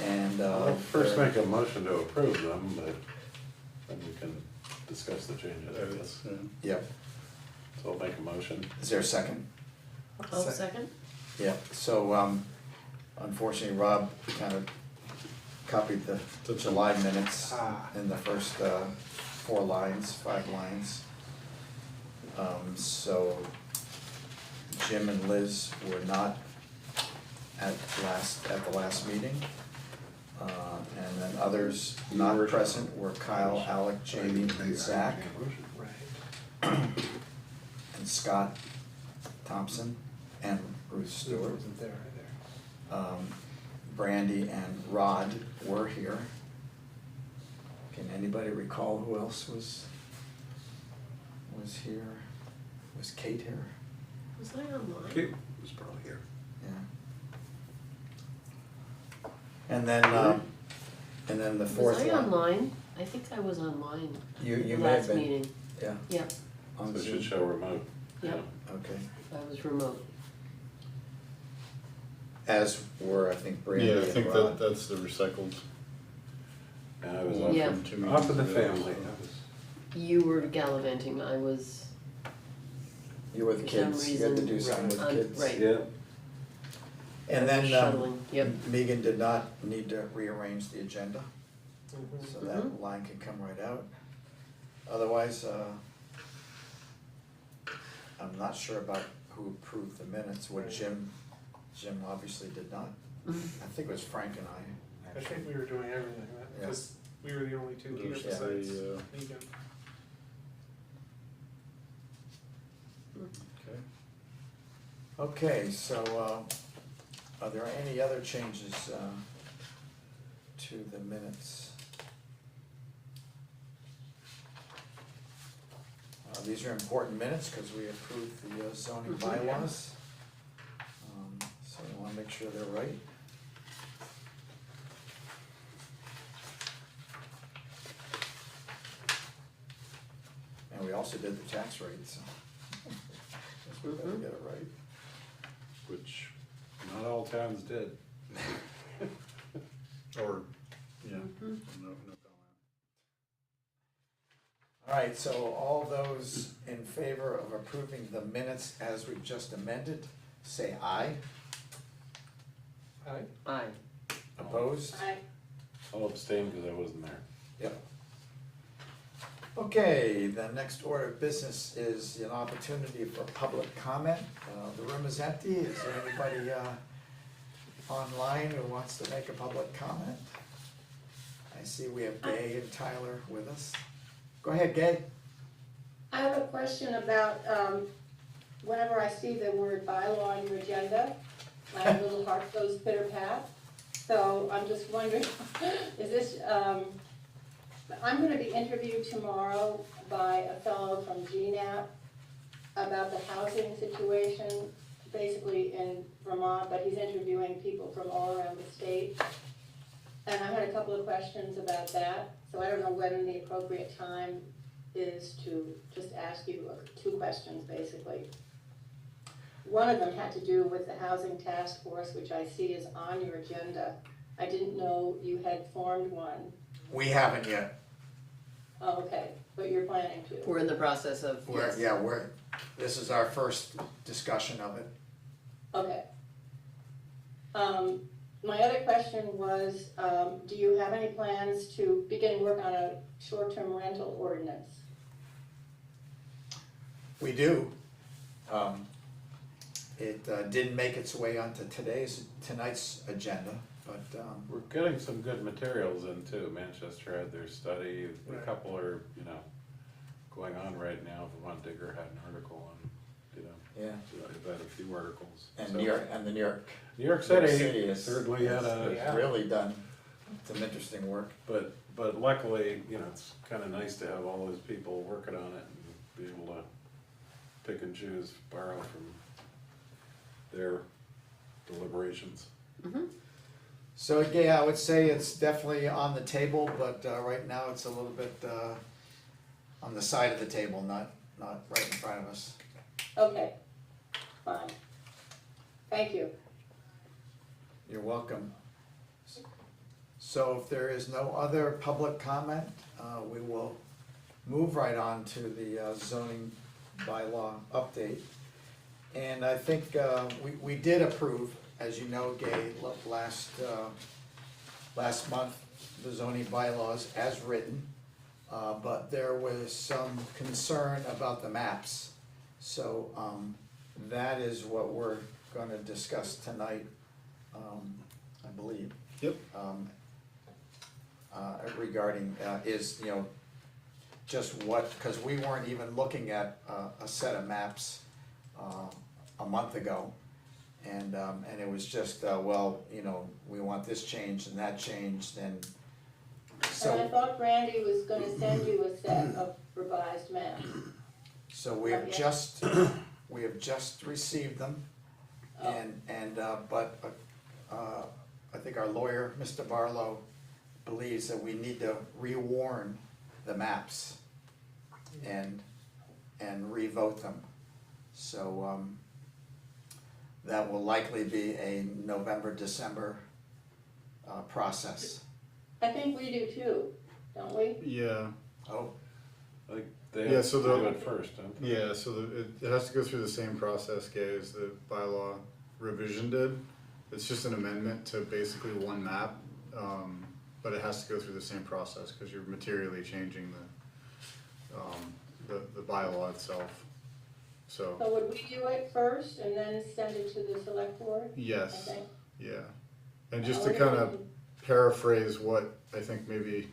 And I'll first make a motion to approve them, but then we can discuss the changes, I guess. Yep. So I'll make a motion. Is there a second? I'll second. Yeah, so unfortunately Rob kind of copied the July minutes in the first 5 lines. So Jim and Liz were not at the last meeting. And then others not present were Kyle, Alec, Jamie, and Zach, and Scott Thompson, and Ruth Stewart. Brandy and Rod were here. Can anybody recall who else was here? Was Kate here? Was I online? Kate was probably here. Yeah. And then the fourth Was I one. online? I think I was online. You the may have last been. meeting. Yeah. Yep, On So it Zoom. should show remote. yep, Okay. I was remote. As were, I think, Brandy Yeah, I and think Rod. that's the recycled. And I was off Yeah. from 2 off of the meetings ago, family. so. That was- You were gallivanting, I was, You were the for some kids. You had to do reason, something with I'm- kids. right. Yeah. And then shuttling, yep. Megan did not need to rearrange the agenda, so that Mhm. line can come right out. Otherwise, I'm not sure about who approved the minutes. What Jim obviously did not. Mhm. I think it was Frank and I. I think we were doing everything, because we were the only two here There's besides a, Megan. Okay. Okay, so are there any other changes to the minutes? These are important minutes because we approved the zoning bylaws. So we want to make sure they're right. And we also did the tax rate, so guess we better get it right. Which not all towns did. Or, yeah, Mhm. no comment. All right, so all those in favor of approving the minutes as we've just amended, say aye. Aye. Aye. Opposed? I'll abstain because I wasn't there. Yep. Okay, the next order of business is an opportunity for public comment. The room is empty. Is there anybody online who wants to make a public comment? I see we have Gay and Tyler with us. Go ahead, Gay. I have a question about, whenever I see the word bylaw on your agenda, my little heart goes pitter-pat. So I'm just wondering, is this, I'm gonna be interviewed tomorrow by a fellow from GNAP about the housing situation, basically in Vermont, but he's interviewing people from all around the state. And I had a couple of questions about that, so I don't know when the appropriate time is to just ask you 2 questions, basically. One of them had to do with the housing task force, which I see is on your agenda. I didn't know you had formed one. We haven't yet. Oh, okay, but you're planning to. We're in the process of, yes. This is our first discussion of it. Okay. My other question was, do you have any plans to begin work on a short-term rental ordinance? We do. It didn't make its way onto tonight's agenda, but We're getting some good materials in too. Manchester had their study. A Right. couple are, going on right now. Vermont Digger had an article on, yeah. they've had a few articles. And So- New York, and the New York New York City City is certainly had has really done some interesting work. but luckily, it's kind of nice to have all those people working on it and be able to pick and choose, borrow from their deliberations. Mhm. So yeah, I would say it's definitely on the table, but right now it's a little bit on the side of the table, not right in front of us. Okay, fine. Thank you. You're welcome. So if there is no other public comment, we will move right on to the zoning bylaw update. And I think we did approve, as you know, Gay, last month, the zoning bylaws as written. But there was some concern about the maps. So that is what we're gonna discuss tonight, I believe. Yep. Regarding, is, you know, just what, because we weren't even looking at a set of maps a month ago. And it was just, well, you know, we want this changed and that changed, and And I so, thought Brandy was gonna send you a set of revised maps. so we have Okay. just received them. Oh. But I think our lawyer, Mr. Barlow, believes that we need to rewarn the maps and revote them. So, that will likely be a November, December, process. I think we do too, don't we? Yeah, Oh, Like, they Yeah, have so to the- do it first, don't they? yeah, so it has to go through the same process, Gay, as the bylaw revision did. It's just an amendment to basically one map, but it has to go through the same process, cause you're materially changing the bylaw itself. So, So would we do it first and then send it to the select board, I yes, think? yeah. And just to Or kind of even- paraphrase what I think maybe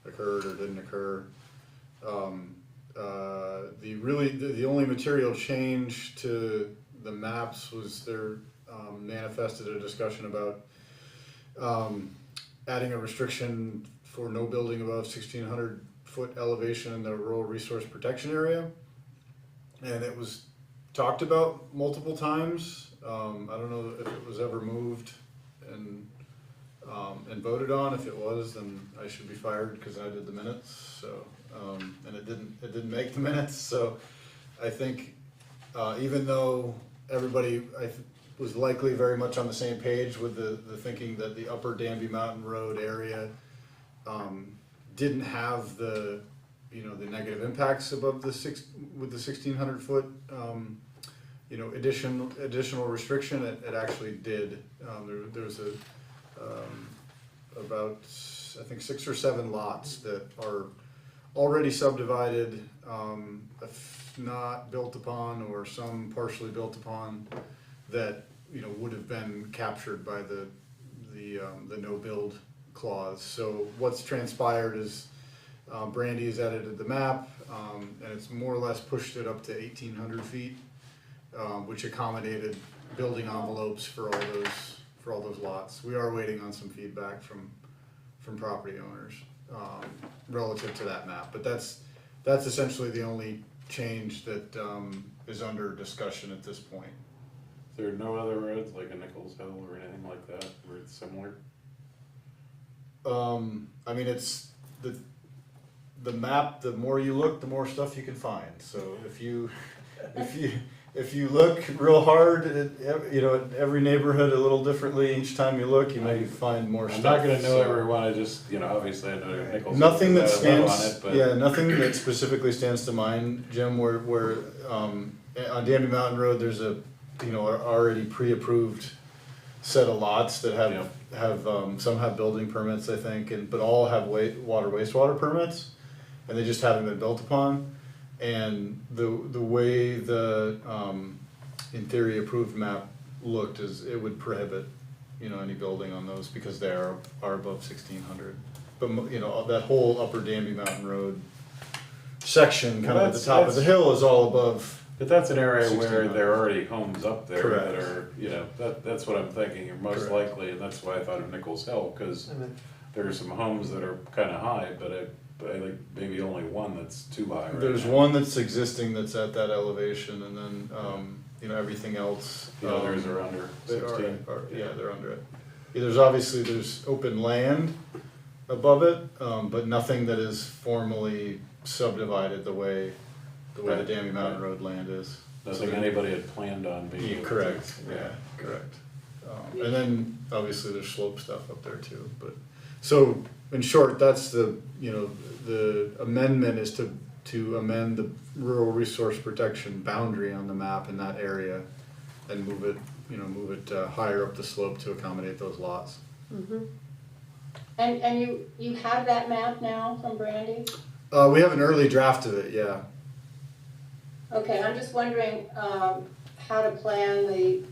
occurred or didn't occur. The only material change to the maps was there manifested a discussion about adding a restriction for no building above 1,600-foot elevation in the rural resource protection area. And it was talked about multiple times. I don't know if it was ever moved and voted on. If it was, then I should be fired because I did the minutes. So, and it didn't make the minutes. So, I think even though everybody was likely very much on the same page with the thinking that the Upper Danby Mountain Road area didn't have the negative impacts above the 1,600-foot additional restriction, it actually did. There was about I think 6 or 7 lots that are already subdivided, if not built upon or some partially built upon, that would have been captured by the no build clause. So what's transpired is Brandy has edited the map, and it's more or less pushed it up to 1,800 feet, which accommodated building envelopes for all those lots. We are waiting on some feedback from property owners relative to that map, but that's essentially the only change that is under discussion at this point. Is there no other roads like a Nichols Hill or anything like that where it's similar? I mean, it's the map. The more you look, the more stuff you can find. So if you look real hard, at every neighborhood a little differently each time you look, you may find more I'm stuff. not gonna know So everyone, I just, obviously I know Nichols. nothing that because I live stands. on it, but Yeah, nothing that specifically stands to mind, Jim. Where on Danby Mountain Road, there's a already pre-approved set of lots that have some have building permits, I think, but all have wastewater permits, and they just haven't been built upon. And the way the in theory approved map looked is it would prohibit any building on those because they are above 1,600. But that whole Upper Danby Mountain Road section, kind of at the top of the hill, is all above. But that's an area where 1600. there are already homes up there that Correct. are, that's what I'm thinking, are most Correct. likely, and that's why I thought of Nichols Hill, because And then, there are some homes that are kinda high, but I think maybe only one that's too high right There's now. one that's existing that's at that elevation, and then everything else. The others are under They 16. yeah, they're under it. Yeah, there's open land above it, but nothing that is formally subdivided the way the Right. Danby Mountain Road land is. Nothing anybody had planned on being Yeah, able to. correct, yeah, correct. And then obviously there's slope stuff up there too, but, so in short, that's the, the amendment is to amend the rural resource protection boundary on the map in that area and move it higher up the slope to accommodate those lots. And you have that map now from Brandy? We have an early draft of it, yeah. Okay, I'm just wondering, how to plan the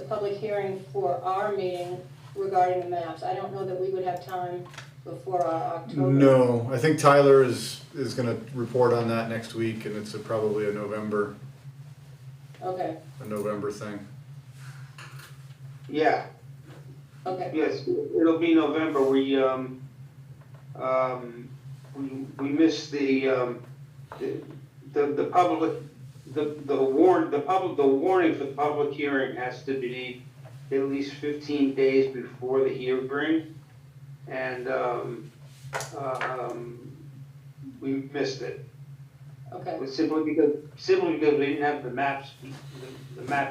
public hearing for our meeting regarding the maps. I don't know that we would have time before our October. No, I think Tyler is gonna report on that next week, and it's probably a November Okay, thing. Yeah, okay, yes, it'll be November. We missed the public, the warning for the public hearing has to be at least 15 days before the hearing. And, we missed it. okay. It was simply because we didn't have the map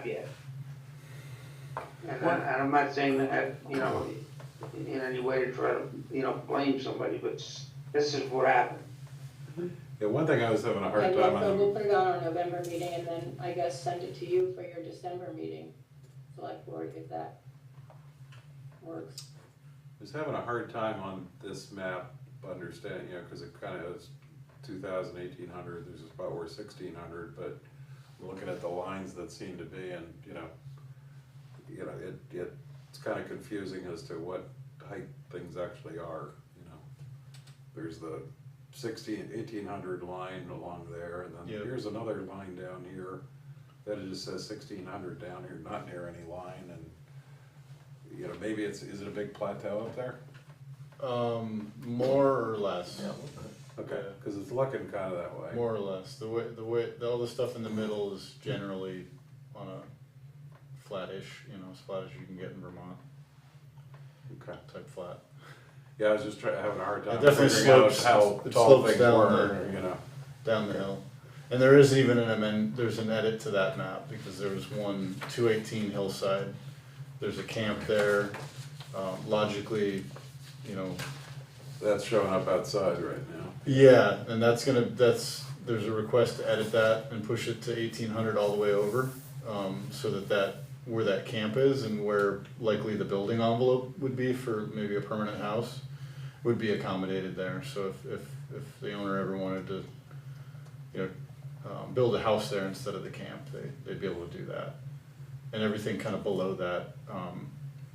yet. And I'm not saying that, in any way to try to, blame somebody, but this is what happened. Yeah, one thing I was having a hard And time so we'll on, put it on our November meeting and then I guess send it to you for your December meeting, select board, if that works. I was having a hard time on this map, understanding, cause it kinda is 2000, 1800, there's about where 1600, but looking at the lines that seem to be, and, it's kinda confusing as to what height things actually are, There's the 1800 line along there, and then Yep. here's another line down here that it just says 1600 down here, not near any line, and maybe is it a big plateau up there? More or less. Okay, cause it's looking kinda that way. More or less. The way, all the stuff in the middle is generally on a flattish, as flat as you can get in Vermont, Okay. type flat. Yeah, I was just having a hard time It definitely figuring out slopes- how it tall slopes things down were, down the hill. And there is even there's an edit to that map, because there was 218 Hillside, there's a camp there, logically, That's showing up outside right now. yeah, and there's a request to edit that and push it to 1800 all the way over, so that where that camp is and where likely the building envelope would be for maybe a permanent house would be accommodated there. So if the owner ever wanted to, build a house there instead of the camp, they'd be able to do that. And everything kind of below that,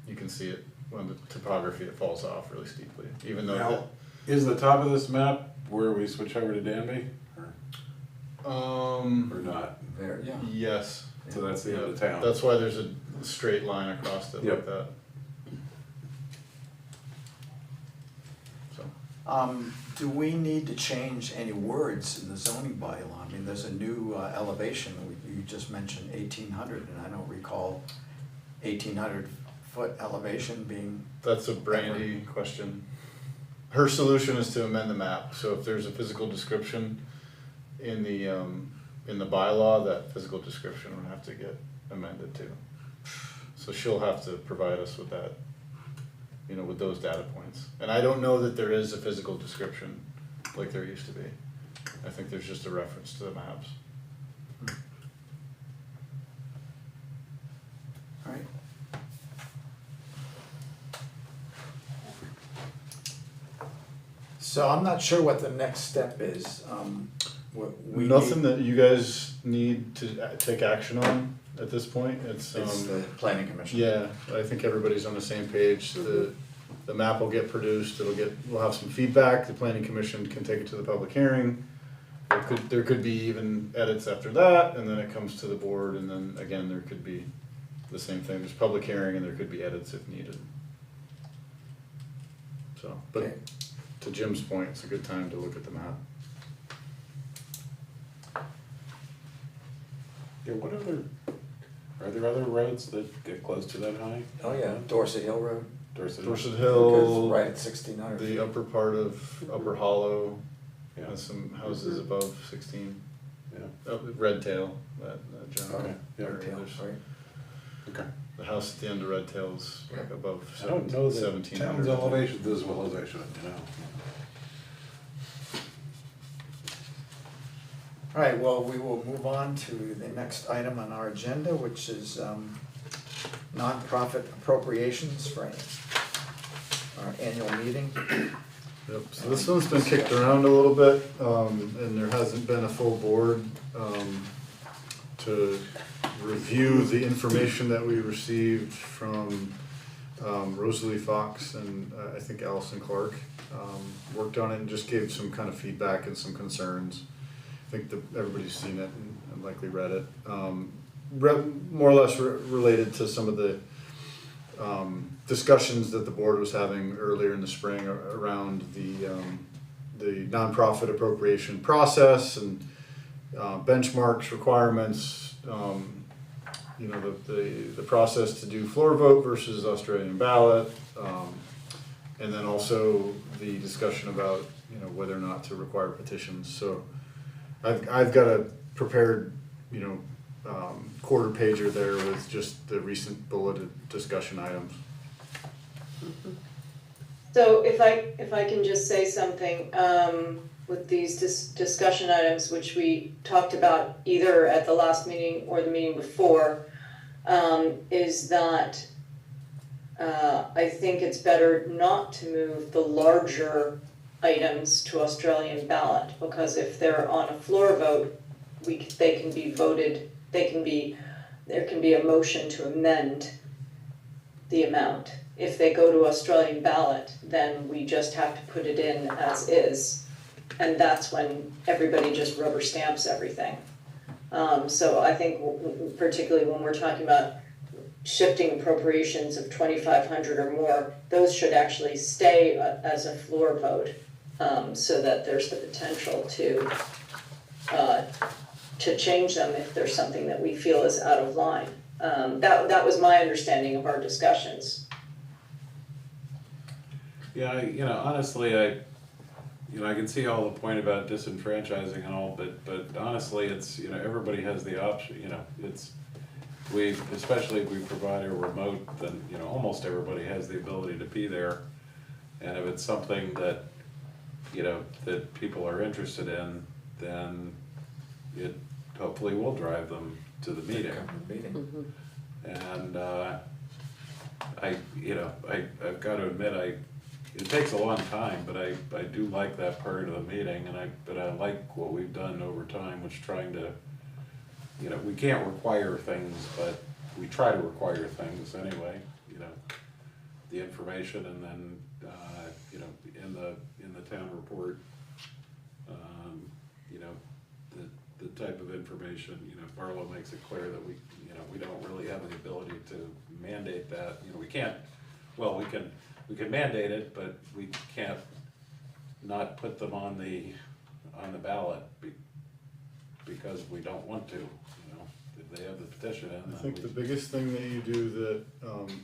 you can see it on the topography, it falls off really steeply, even though. Now, is the top of this map where we switch over to Danby, or not? There, yeah. Yes. So that's the end of town. That's why there's a straight line across it like Yep. that. So, Do we need to change any words in the zoning bylaw? I mean, there's a new elevation, you just mentioned 1800, and I don't recall 1800-foot elevation being, that's a Brandy question. Her solution is to amend the map, so if there's a physical description in the bylaw, that physical description would have to get amended too. So she'll have to provide us with that, with those data points. And I don't know that there is a physical description like there used to be. I think there's just a reference to the maps. all right? So I'm not sure what the next step is. We Nothing need- that you guys need to take action on at this point, it's, It's the planning commission. yeah, I think everybody's on the same page, the map will get produced, we'll have some feedback, the planning commission can take it to the public hearing. There could be even edits after that, and then it comes to the board, and then again, there could be the same thing, there's public hearing and there could be edits if needed. So, Okay. but to Jim's point, it's a good time to look at the map. Yeah, are there other roads that get close to that high? Oh, yeah, Dorset Hill Road, Dorset. Dorset goes Hill, right at 1600. the upper part of Upper Hollow, Yeah. and some houses above 16. Yeah. Red Tail, that general Okay, yeah. area. Tail, There's- right? Okay. The house at the end of Red Tail's like above I don't know the 1700. town's elevations as well as I should, you know. All right, well, we will move on to the next item on our agenda, which is nonprofit appropriations for our annual meeting. Yep, so this one's been kicked around a little bit, and there hasn't been a full board, to review the information that we received from, Rosalie Fox and, I think Allison Clark. Worked on it and just gave some kind of feedback and some concerns. I think that everybody's seen it and likely read it. More or less related to some of the, discussions that the board was having earlier in the spring around the nonprofit appropriation process and benchmarks, requirements, you know, the process to do floor vote versus Australian ballot, and then also the discussion about, you know, whether or not to require petitions. So I've got a prepared, you know, quarter pager there with just the recent bulleted discussion items. So if I can just say something, with these discussion items, which we talked about either at the last meeting or the meeting before, is that I think it's better not to move the larger items to Australian ballot, because if they're on a floor vote, they can be voted, there can be a motion to amend the amount. If they go to Australian ballot, then we just have to put it in as is, and that's when everybody just rubber stamps everything. So I think particularly when we're talking about shifting appropriations of 2,500 or more, those should actually stay as a floor vote, so that there's the potential to change them if there's something that we feel is out of line. That was my understanding of our discussions. Yeah, you know, honestly, I can see all the point about disenfranchising and all, but honestly, it's, you know, everybody has the option, you know, especially if we provide a remote, then, you know, almost everybody has the ability to be there. And if it's something that, you know, that people are interested in, then it hopefully will drive them to the meeting. And, I've got to admit, it takes a long time, but I do like that part of the meeting, but I like what we've done over time, which trying to, you know, we can't require things, but we try to require things anyway, you know, the information, and then, you know, in the town report, you know, the type of information, you know, Barlow makes it clear that we don't really have the ability to mandate that, you know, we can't, well, we can mandate it, but we can't not put them on the ballot because we don't want to, you know, if they have the petition in. I think the biggest thing that you do that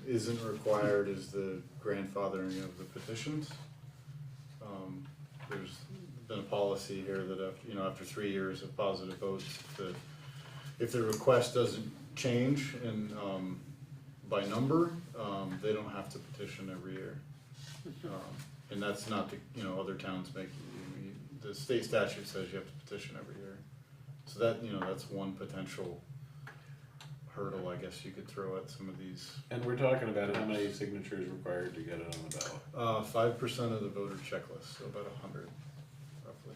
isn't required is the grandfathering of the petitions. There's been a policy here that after 3 years of positive votes, if the request doesn't change and by number, they don't have to petition every year. And that's not other towns make, the state statute says you have to petition every year. So that, that's one potential hurdle, I guess you could throw at some of these. And we're talking about how many signatures required to get it on the ballot? 5% of the voter checklist, so about 100, roughly.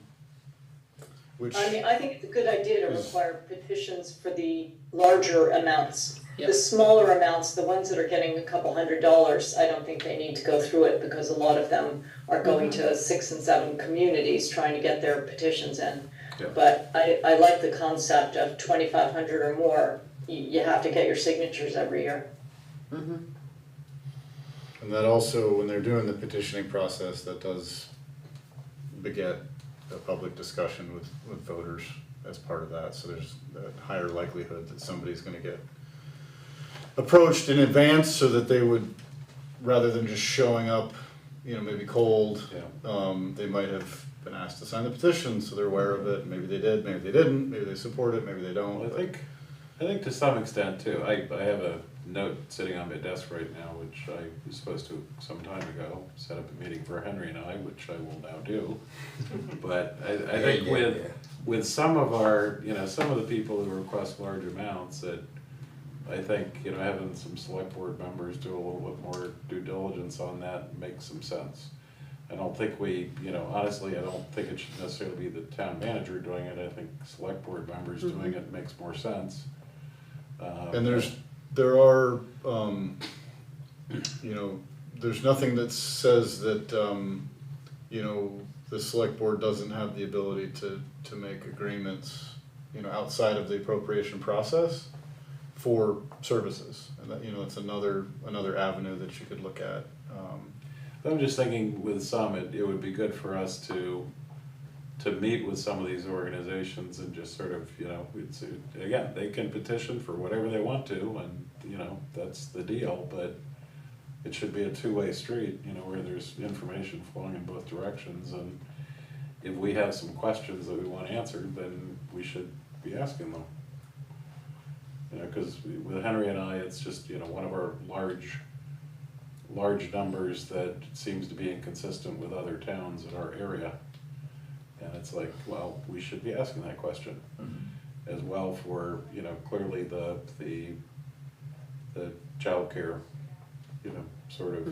Which I mean, I think it's a good idea to require petitions for the larger amounts. Yep. The smaller amounts, the ones that are getting a couple $100, I don't think they need to go through it, because a lot of them are going to 6 and 7 communities trying to get their petitions in. Yeah. But I like the concept of 2,500 or more, you have to get your signatures every year. Mm-hmm. And that also, when they're doing the petitioning process, that does beget a public discussion with voters as part of that. So there's a higher likelihood that somebody's gonna get approached in advance, so that they would, rather than just showing up, maybe cold, they might have been asked to sign the petition, so they're aware of it. Maybe they did, maybe they didn't, maybe they support it, maybe they don't. Well, I think to some extent too, I have note sitting on my desk right now, which I was supposed to some time ago, set up a meeting for Henry and I, which I will now do. But I think with some of our, some of the people who request large amounts, that I think, having some select board members do a little bit more due diligence on that makes some sense. I don't think honestly, I don't think it should necessarily be the town manager doing it. I think select board members doing it makes more sense. And there are, there's nothing that says that, the select board doesn't have the ability to make agreements, outside of the appropriation process for services. And that, it's another avenue that you could look at. I'm just thinking with some, it would be good for us to meet with some of these organizations and just sort of, again, they can petition for whatever they want to, and, that's the deal, but it should be a two-way street, where there's information flowing in both directions, and if we have some questions that we want answered, then we should be asking them. Because with Henry and I, it's just, one of our large numbers that seems to be inconsistent with other towns in our area. And it's like, well, we should be asking that question as well for, clearly the childcare, sort of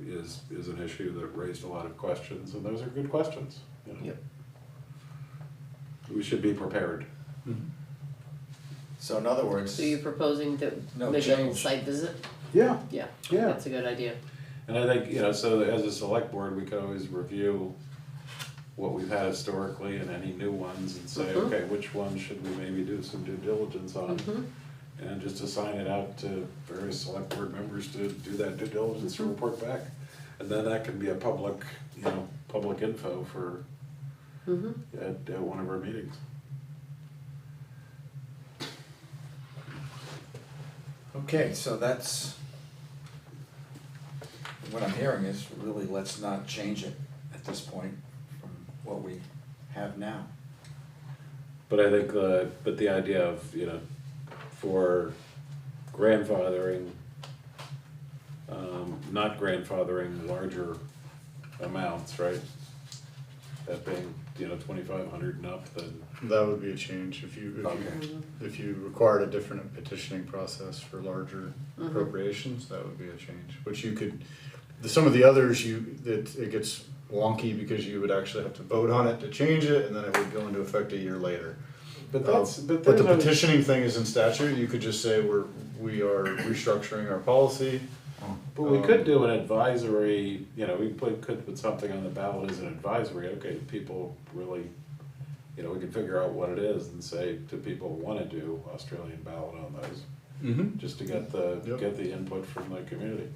is an issue that raised a lot of questions, and those are good questions. Yep. We should be prepared. So in other words, So you're proposing to No make a change. site visit? Yeah. Yeah, Yeah. that's a good idea. And I think, so as a select board, we could always review what we've had historically and any new ones and say, okay, which ones should we maybe do some due diligence on? And just assign it out to various select board members to do that due diligence and report back. And then that can be a public, public info for, at one of our meetings. okay, so that's, what I'm hearing is really let's not change it at this point from what we have now. But I think the idea of, for grandfathering, not grandfathering larger amounts, right? That being, 2,500 and up, then. That would be a change if you required a different petitioning process for larger appropriations, that would be a change. Which you could, some of the others it gets wonky because you would actually have to vote on it to change it, and then it would go into effect a year later. But But the petitioning thing is in statute, you could just say we are restructuring our policy. But we could do an advisory, we could put something on the ballot as an advisory, okay, people really, we can figure out what it is and say, do people wanna do Australian ballot on those? Just to get the input from the community.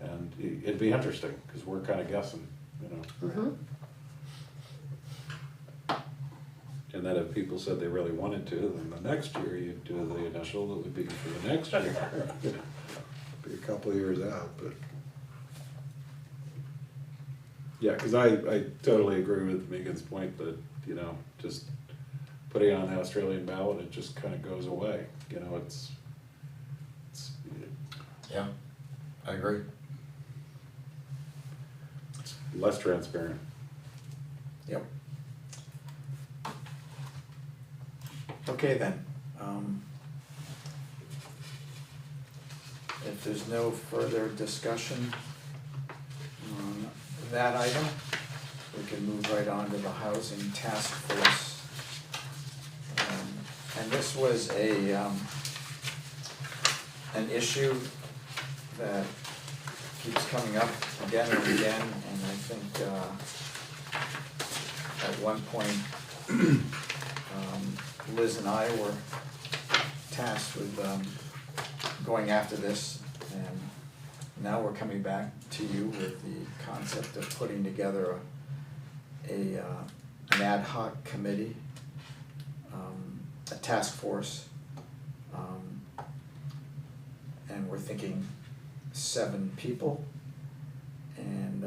And it'd be interesting, cause we're kinda guessing, And then if people said they really wanted to, then the next year you'd do the initial that would be for the next year. Be a couple of years out, but. Yeah, cause I totally agree with Megan's point that, just putting it on the Australian ballot, it just kinda goes away, it's. Yeah, I agree. It's less transparent. Yep. Okay then, if there's no further discussion on that item, we can move right on to the housing task force. And this was an issue that keeps coming up again and again, and I think at one point Liz and I were tasked with going after this, and now we're coming back to you with the concept of putting together an ad hoc committee, a task force, and we're thinking 7 people, and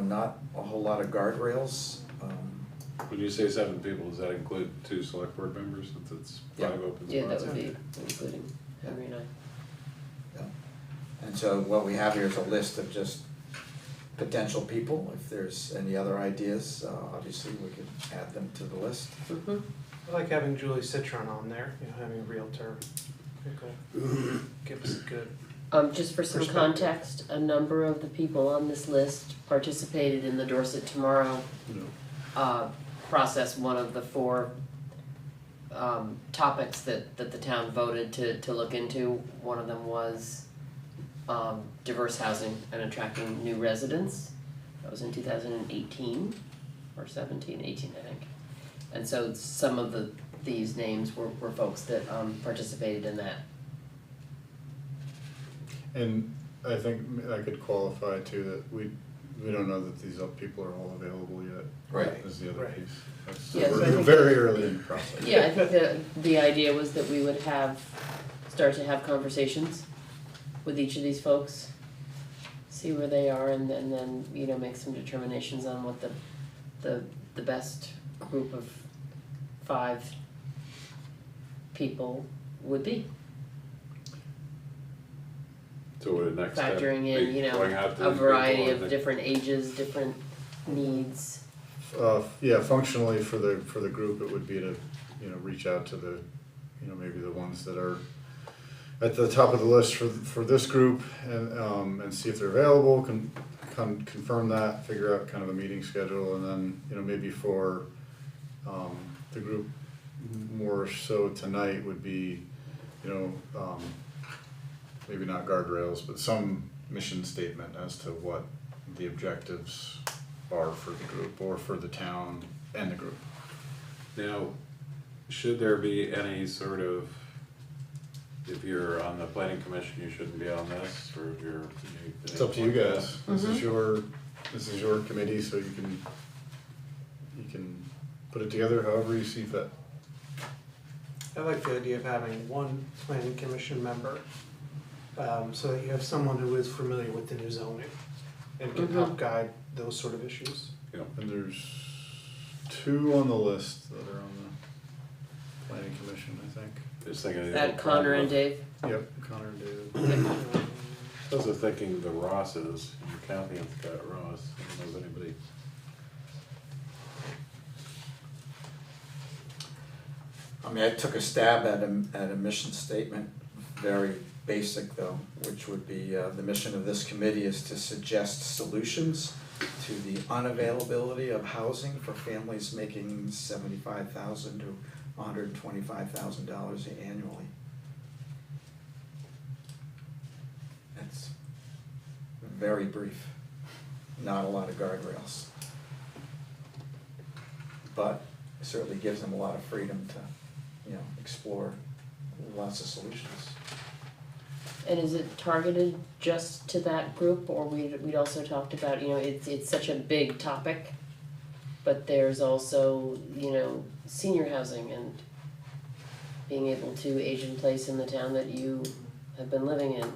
not a whole lot of guardrails. When you say 7 people, does that include 2 select board members, since it's 5 open spots? Yeah, that would be including Henry and I. And so what we have here is a list of just potential people. If there's any other ideas, obviously we could add them to the list. Mhm. I like having Julie Citron on there, you know, having a realtor. Give us a good, Just for some Perspective. context, a number of the people on this list participated in the Dorset Tomorrow process. One of the 4 topics that the town voted to look into, one of them was diverse housing and attracting new residents. That was in 2018 or 17, 18 I think. And so some of these names were folks that participated in that. And I think I could qualify too that we don't know that these people are all available yet. Right. Is the other Right. piece. That's, Yeah, so I we're think very early in the process. Yeah, I think the idea was that we would start to have conversations with each of these folks, see where they are, and then you know, make some determinations on what the best group of 5 people would be. So would the next step Factoring be in, you know, going out to a these variety people of and different ages, different needs. Yeah, functionally for the group, it would be to, you know, reach out to the, you know, maybe the ones that are at the top of the list for this group and see if they're available, confirm that, figure out kind of a meeting schedule, and then, you know, maybe for the group more so tonight would be, you know, maybe not guardrails, but some mission statement as to what the objectives are for the group or for the town and the group. Now, should there be any sort of, if you're on the planning commission, you shouldn't be on this, or if you're. It's up to you guys. This is Mm-hmm. your committee, so you can put it together however you see fit. I like the idea of having one planning commission member, so that you have someone who is familiar with the new zoning and can help guide those sort of issues. And there's 2 on the list that are on the planning commission, I think. Just thinking. of the That old Connor problem. and Dave. Yep, Connor and David. I was thinking the Rosses, Kathy and Scott Ross, I don't know if anybody. I mean, I took a stab at a mission statement, very basic though, which would be, the mission of this committee is to suggest solutions to the unavailability of housing for families making $75,000 to $125,000 annually. That's very brief, not a lot of guardrails. But it certainly gives them a lot of freedom to, you know, explore lots of solutions. And is it targeted just to that group, or we'd also talked about, you know, it's such a big topic, but there's also, you know, senior housing and being able to age in place in the town that you have been living in.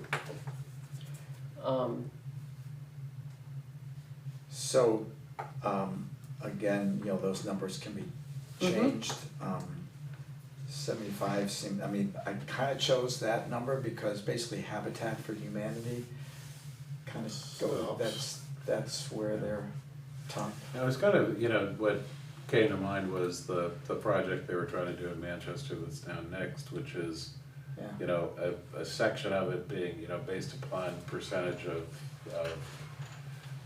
So, again, you know, those numbers can be changed. 75 seemed, I mean, I kinda chose that number because basically Habitat for Humanity kind of, that's where they're top. I was kind of, you know, what came to mind was the project they were trying to do in Manchester that's down next, which is, Yeah. you know, a section of it being, you know, based upon percentage of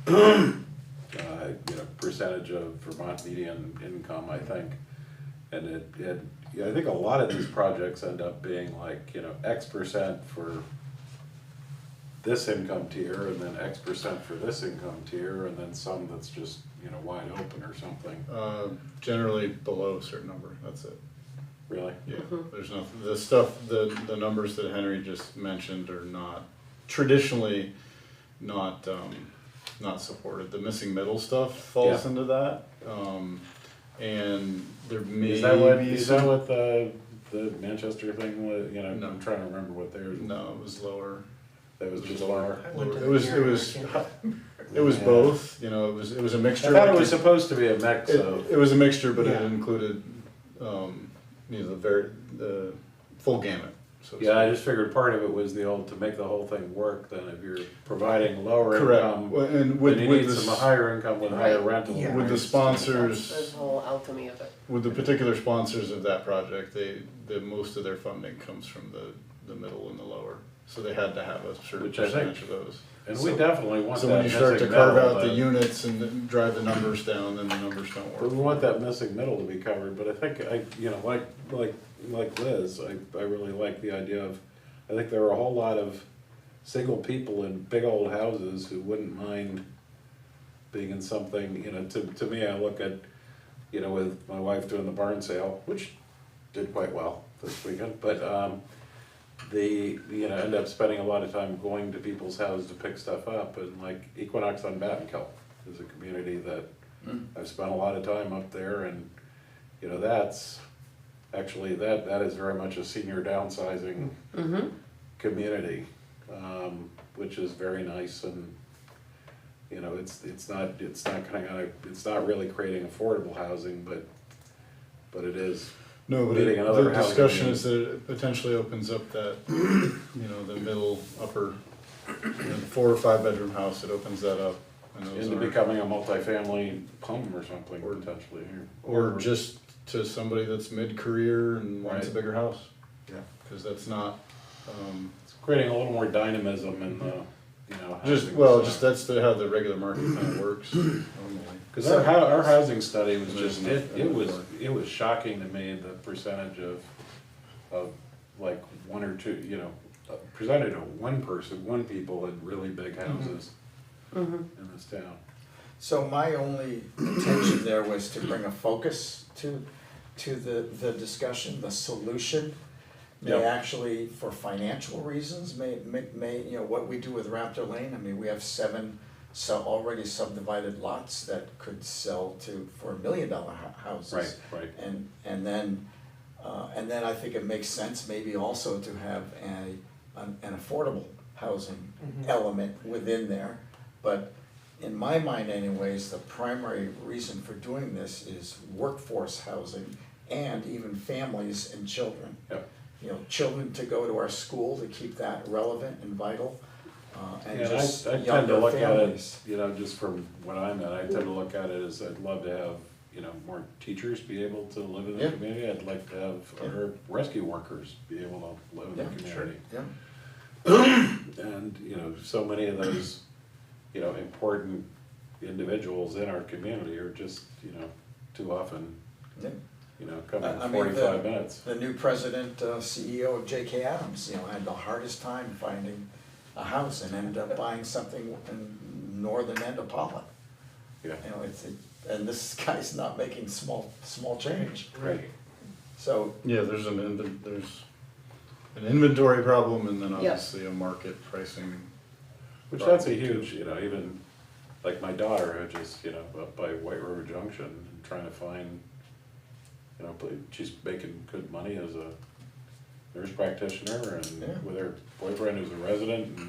you know, percentage of Vermont median income, I think. And yeah, I think a lot of these projects end up being like, you know, X% for this income tier, and then X% for this income tier, and then some that's just, you know, wide open or something. Generally below a certain number, that's it. Really? Yeah, there's nothing, the numbers that Henry just mentioned are not, traditionally not supported. The missing middle stuff falls into that. And there may be Is that what the Manchester thing was, you know, No. I'm trying to remember what theirs was. No, it was lower. That was just lower. lower. I went to It the was, hearing, I It was Yeah. both, it was a I mixture. thought it like was supposed to be a mix of, It was a mixture, but it Yeah. included, the full gamut, so to yeah, I speak. just figured part of it was to make the whole thing work, then if you're providing lower Correct, income, Well, and then with you with need the, some higher income with higher Right. rental. Yeah. with the rates. sponsors, That's the whole alchemy of it. with the particular sponsors of that project, most of their funding comes from the middle and the lower. So they had to have a certain Which I think- percentage of those. And we definitely want So that when you start to missing carve middle, out the that- units and then drive the numbers down, then the numbers don't But we work. want that missing middle to be covered, but I think, like Liz, I really like the idea of, I think there are a whole lot of single people in big old houses who wouldn't mind being in something, to me, I look at, with my wife doing the barn sale, which did quite well this weekend, but, end up spending a lot of time going to people's houses to pick stuff up, and like Equinox on Battenkill is a community that I've spent a lot of time up there, and, that's, actually, that is very much a senior downsizing Mm-hmm. community, which is very nice, and, it's not really creating affordable housing, but it is. No, but Meeting another the housing discussion need. is that it potentially opens up that, the middle, upper, 4 or 5 bedroom house, it opens that up. And those Into are- becoming a multifamily home or something Or- potentially here. Or just to somebody that's mid-career and wants a Right. bigger house. Yeah. Cause that's not, It's creating a little more dynamism in the, housing just that's how the regular market kinda works normally. Cause our housing study was There's just, enough it was shocking to me, the percentage of like one or two, percentage of one people in really big houses Mm-hmm. in this town. So my only intention there was to bring a focus to the discussion, the solution. May Yep. actually, for financial reasons, may, what we do with Raptor Lane, I mean, we have 7 already subdivided lots that could sell for $1 million houses. Right. And then I think it makes sense maybe also to have an affordable housing element within there. But in my mind anyways, the primary reason for doing this is workforce housing and even families and children. Yep. Children to go to our school to keep that relevant and vital, and Yeah, just I tend to younger look at families. it, just from what I'm at, I tend to look at it as I'd love to have, more teachers be able to live in the Yeah. community. I'd like to have our rescue workers be able to live in the Yeah, community. Yeah, And, so many of those, important individuals in our community are just, too often, yeah. coming I in mean, 45 minutes. The new president, CEO of J.K. Adams, had the hardest time finding a house and ended up buying something in northern end of Pollock. Yeah, And this guy's not making small change, right. so, Yeah, there's an inventory problem and then Yep. obviously a market pricing. Which that's a huge, even, like my daughter, who just, up by White River Junction, trying to find, but she's making good money as a nurse practitioner Yeah. and with her boyfriend who's a resident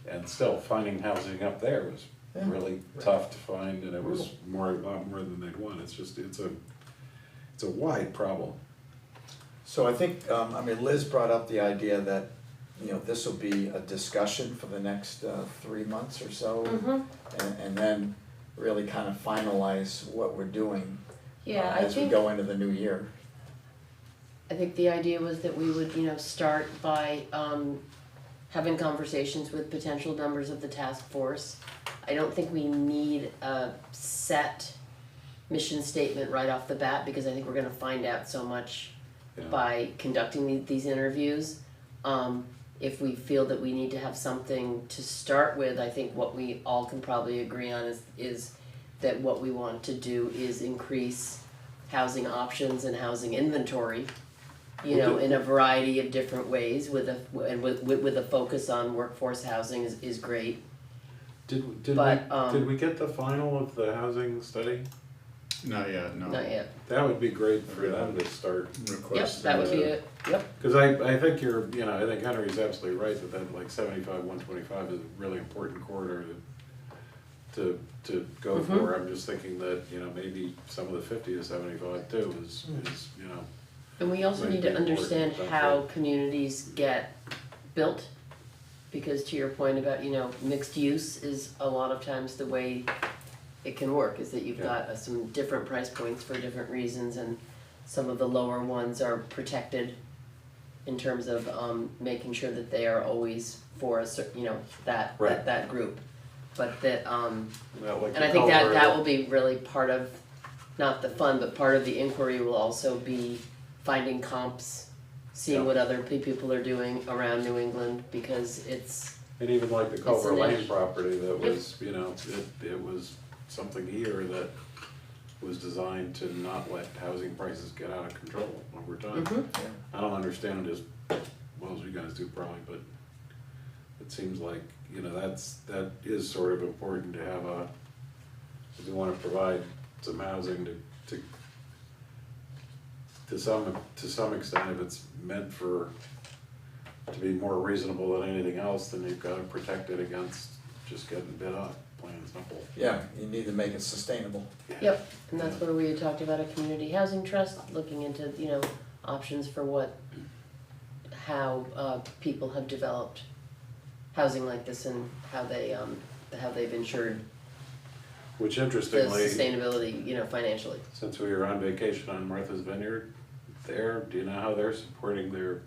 and still finding housing up there was Yeah. really tough to find, and it was a lot more than they'd want. It's just, it's a wide problem. So I think, Liz brought up the idea that, this will be a discussion for the next 3 months or so. And then really kind of finalize what we're doing Yeah, I as we think, go into the new year. I think the idea was that we would, start by, having conversations with potential members of the task force. I don't think we need a set mission statement right off the bat, because I think we're gonna find out so much Yeah. by conducting these interviews. If we feel that we need to have something to start with, I think what we all can probably agree on is that what we want to do is increase housing options and housing inventory, in a variety of different ways with a focus on workforce housing is great. Did we get the final of the housing study? Not yet, no. Not yet. That would be great for them to start. Yep, Request. that would be it. Yep. Cause I think I think Henry's absolutely right that like 75, 125 is a really important corridor to go for. I'm just thinking that, you know, maybe some of the 50 to 75 too is, you know. And we also need to Might be understand important, how communities get built. Because to your point about, you know, mixed use is a lot of times the way it can work, is that you've got some different price points for different reasons, and some of the lower ones are protected in terms of making sure that they are always for a certain, you know, that group. But that, Like and I think that will be really part of, not the fun, but part of the inquiry will also be finding comps, seeing what other people are doing around New England, because it's, And even like the Culver an Lane issue. property that was, you know, it was something here that was designed to not let housing prices get out of control over time. I don't understand it as well as you guys do probably, but it seems like, you know, that is sort of important to have if you wanna provide some housing to some extent, if it's meant to be more reasonable than anything else, then you've gotta protect it against just getting bid up, plain and simple. Yeah, you need to make it sustainable. yep, and that's where we had talked about a community housing trust, looking into, you know, options for how people have developed housing like this, and how they've ensured Which the interestingly, sustainability, you know, financially. since we were on vacation on Martha's Vineyard, do you know how they're supporting their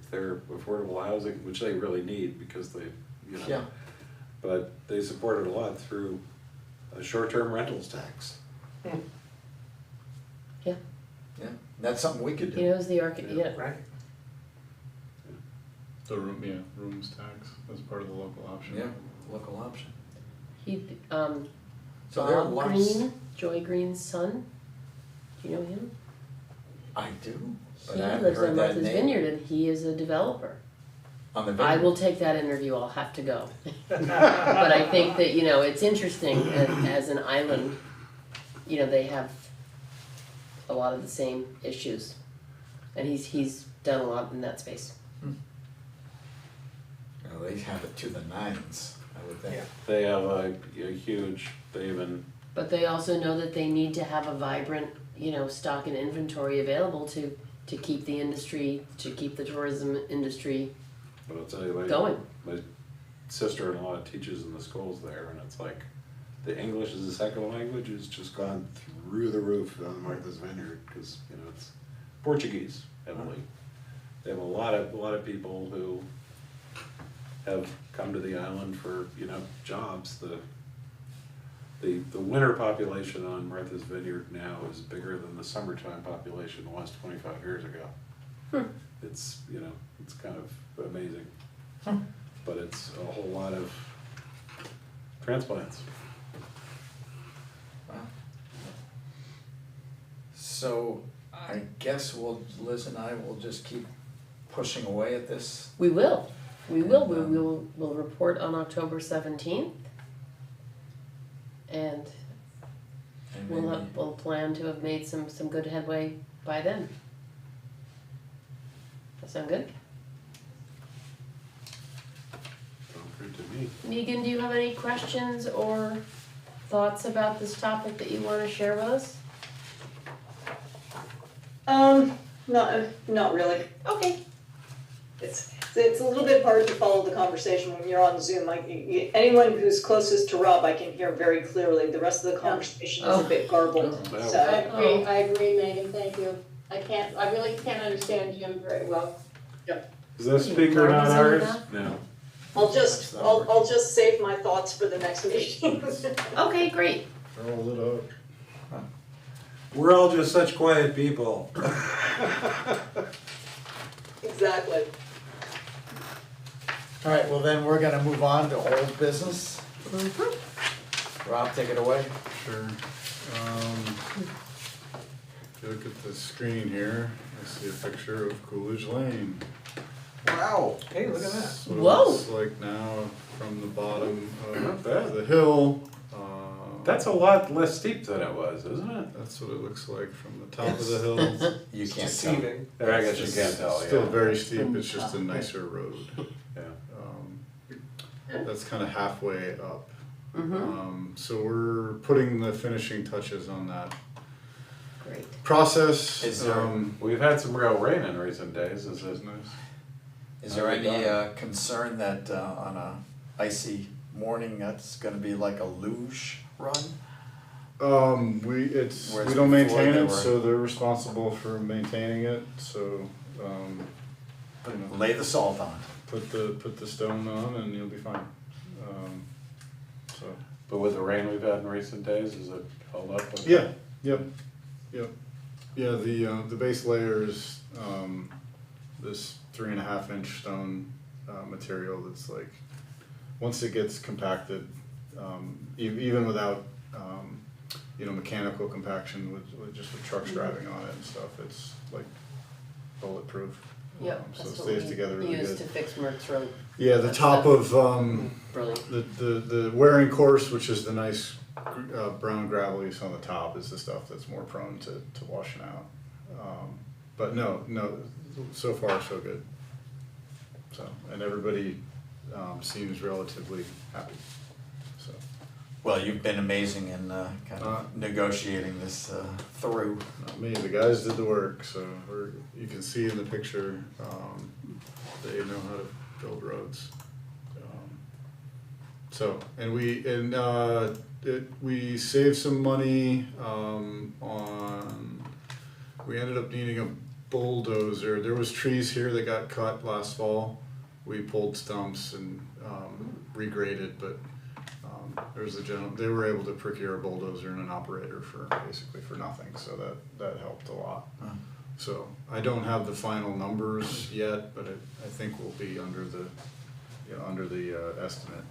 affordable housing, which they really need because they, you know. Yeah. But they support it a lot through a short-term rentals tax. Yeah, Yeah, that's something we could he do. knows the yeah. Right. The rooms tax as part of the local option. Yeah, local option. He, So there are Bob lots. Green, Joy Green's son, do you know him? I do, but He I haven't lives on heard that Martha's name. Vineyard, and he is a developer. On the I vineyard. will take that interview, I'll have to go. But I think that, you know, it's interesting, as an island, you know, they have a lot of the same issues. And he's done a lot in that space. Well, they have it to the nines, I would think. Yeah. They have a huge, they even, But they also know that they need to have a vibrant, you know, stock and inventory available to keep the industry, to keep the tourism industry but I'll tell you, going. my sister-in-law teaches in the schools there, and it's like, the English as a second language has just gone through the roof on Martha's Vineyard, because, you know, it's Portuguese heavily. They have a lot of people who have come to the island for, you know, jobs. The winter population on Martha's Vineyard now is bigger than the summertime population was 25 years ago. It's, you know, it's kind of amazing. But it's a whole lot of transplants. Wow. So I guess Liz and I will just keep pushing away at this. We will, we'll report on October 17th. And And maybe, we'll plan to have made some good headway by then. That sound good? Sounds good to me. Megan, do you have any questions or thoughts about this topic that you wanna share with us? Not really. Okay. It's a little bit hard to follow the conversation when you're on Zoom. Anyone who's closest to Rob, I can hear very clearly. The rest of the conversation is a bit garbled. Oh. So, I agree, Megan, thank you. I really can't understand Jim very well. Is that speaker not Martha's ours? enough? No. I'll just save my thoughts for the next meeting. Okay, great. Roll it up. We're all just such quiet people. Exactly. all right, well then we're gonna move on to old business. Rob, take it away. Sure. If you look at the screen here, I see a picture of Coolidge Lane. Wow. Hey, look at that. That's what it Whoa. looks like now from the bottom Not of bad. the hill. That's a lot less steep than it was, isn't it? That's what it looks like from the top of the hill. You It's can't tell. deceiving. Or I guess you can't tell, Still yeah. very steep, it's just a nicer road. Yeah. That's kind of halfway up So we're putting the finishing touches on that Great. process. Is there- We've had some real rain in recent days, is That's it? nice. Is there any concern that on a icy morning, that's gonna be like a luge run? We Whereas don't before maintain they it, were- so they're responsible for maintaining it, so, Lay the salt on. put the stone on and you'll be fine. So, But with the rain we've had in recent days, is it held up? Okay? yeah, yep. Yeah, the base layer is, this 3.5 inch stone, material that's like, once it gets compacted, even without, mechanical compaction with just with trucks driving on it and stuff, it's like bulletproof. Yep, So it that's what stays together we really used to good. fix Merck's Road. Yeah, the That's top the- of, Brilliant. the wearing course, which is the nice brown gravel you see on the top, is the stuff that's more prone to washing out. But no, so far so good. So, and everybody seems relatively happy, so. Well, you've been amazing in kind of negotiating this through. Not me, the guys did the work, so you can see in the picture, they know how to build roads. We saved some money, we ended up needing a bulldozer. There was trees here that got cut last fall. We pulled stumps and, regraded, but, they were able to procure a bulldozer and an operator basically for nothing, so that helped a lot. So I don't have the final numbers yet, but I think we'll be under the estimate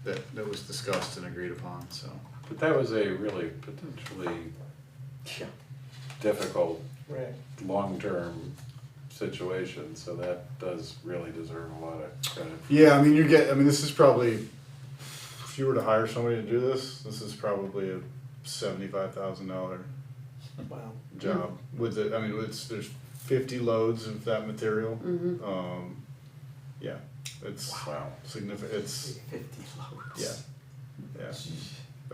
that was discussed and agreed upon, so. But that was a really potentially Yeah. difficult, Right. long-term situation, so that does really deserve a lot of credit. Yeah, this is probably, if you were to hire somebody to do this is probably a $75,000 Wow. job with there's 50 loads of that material. Yeah, it's Wow. significant, it's, 50 loads. yeah,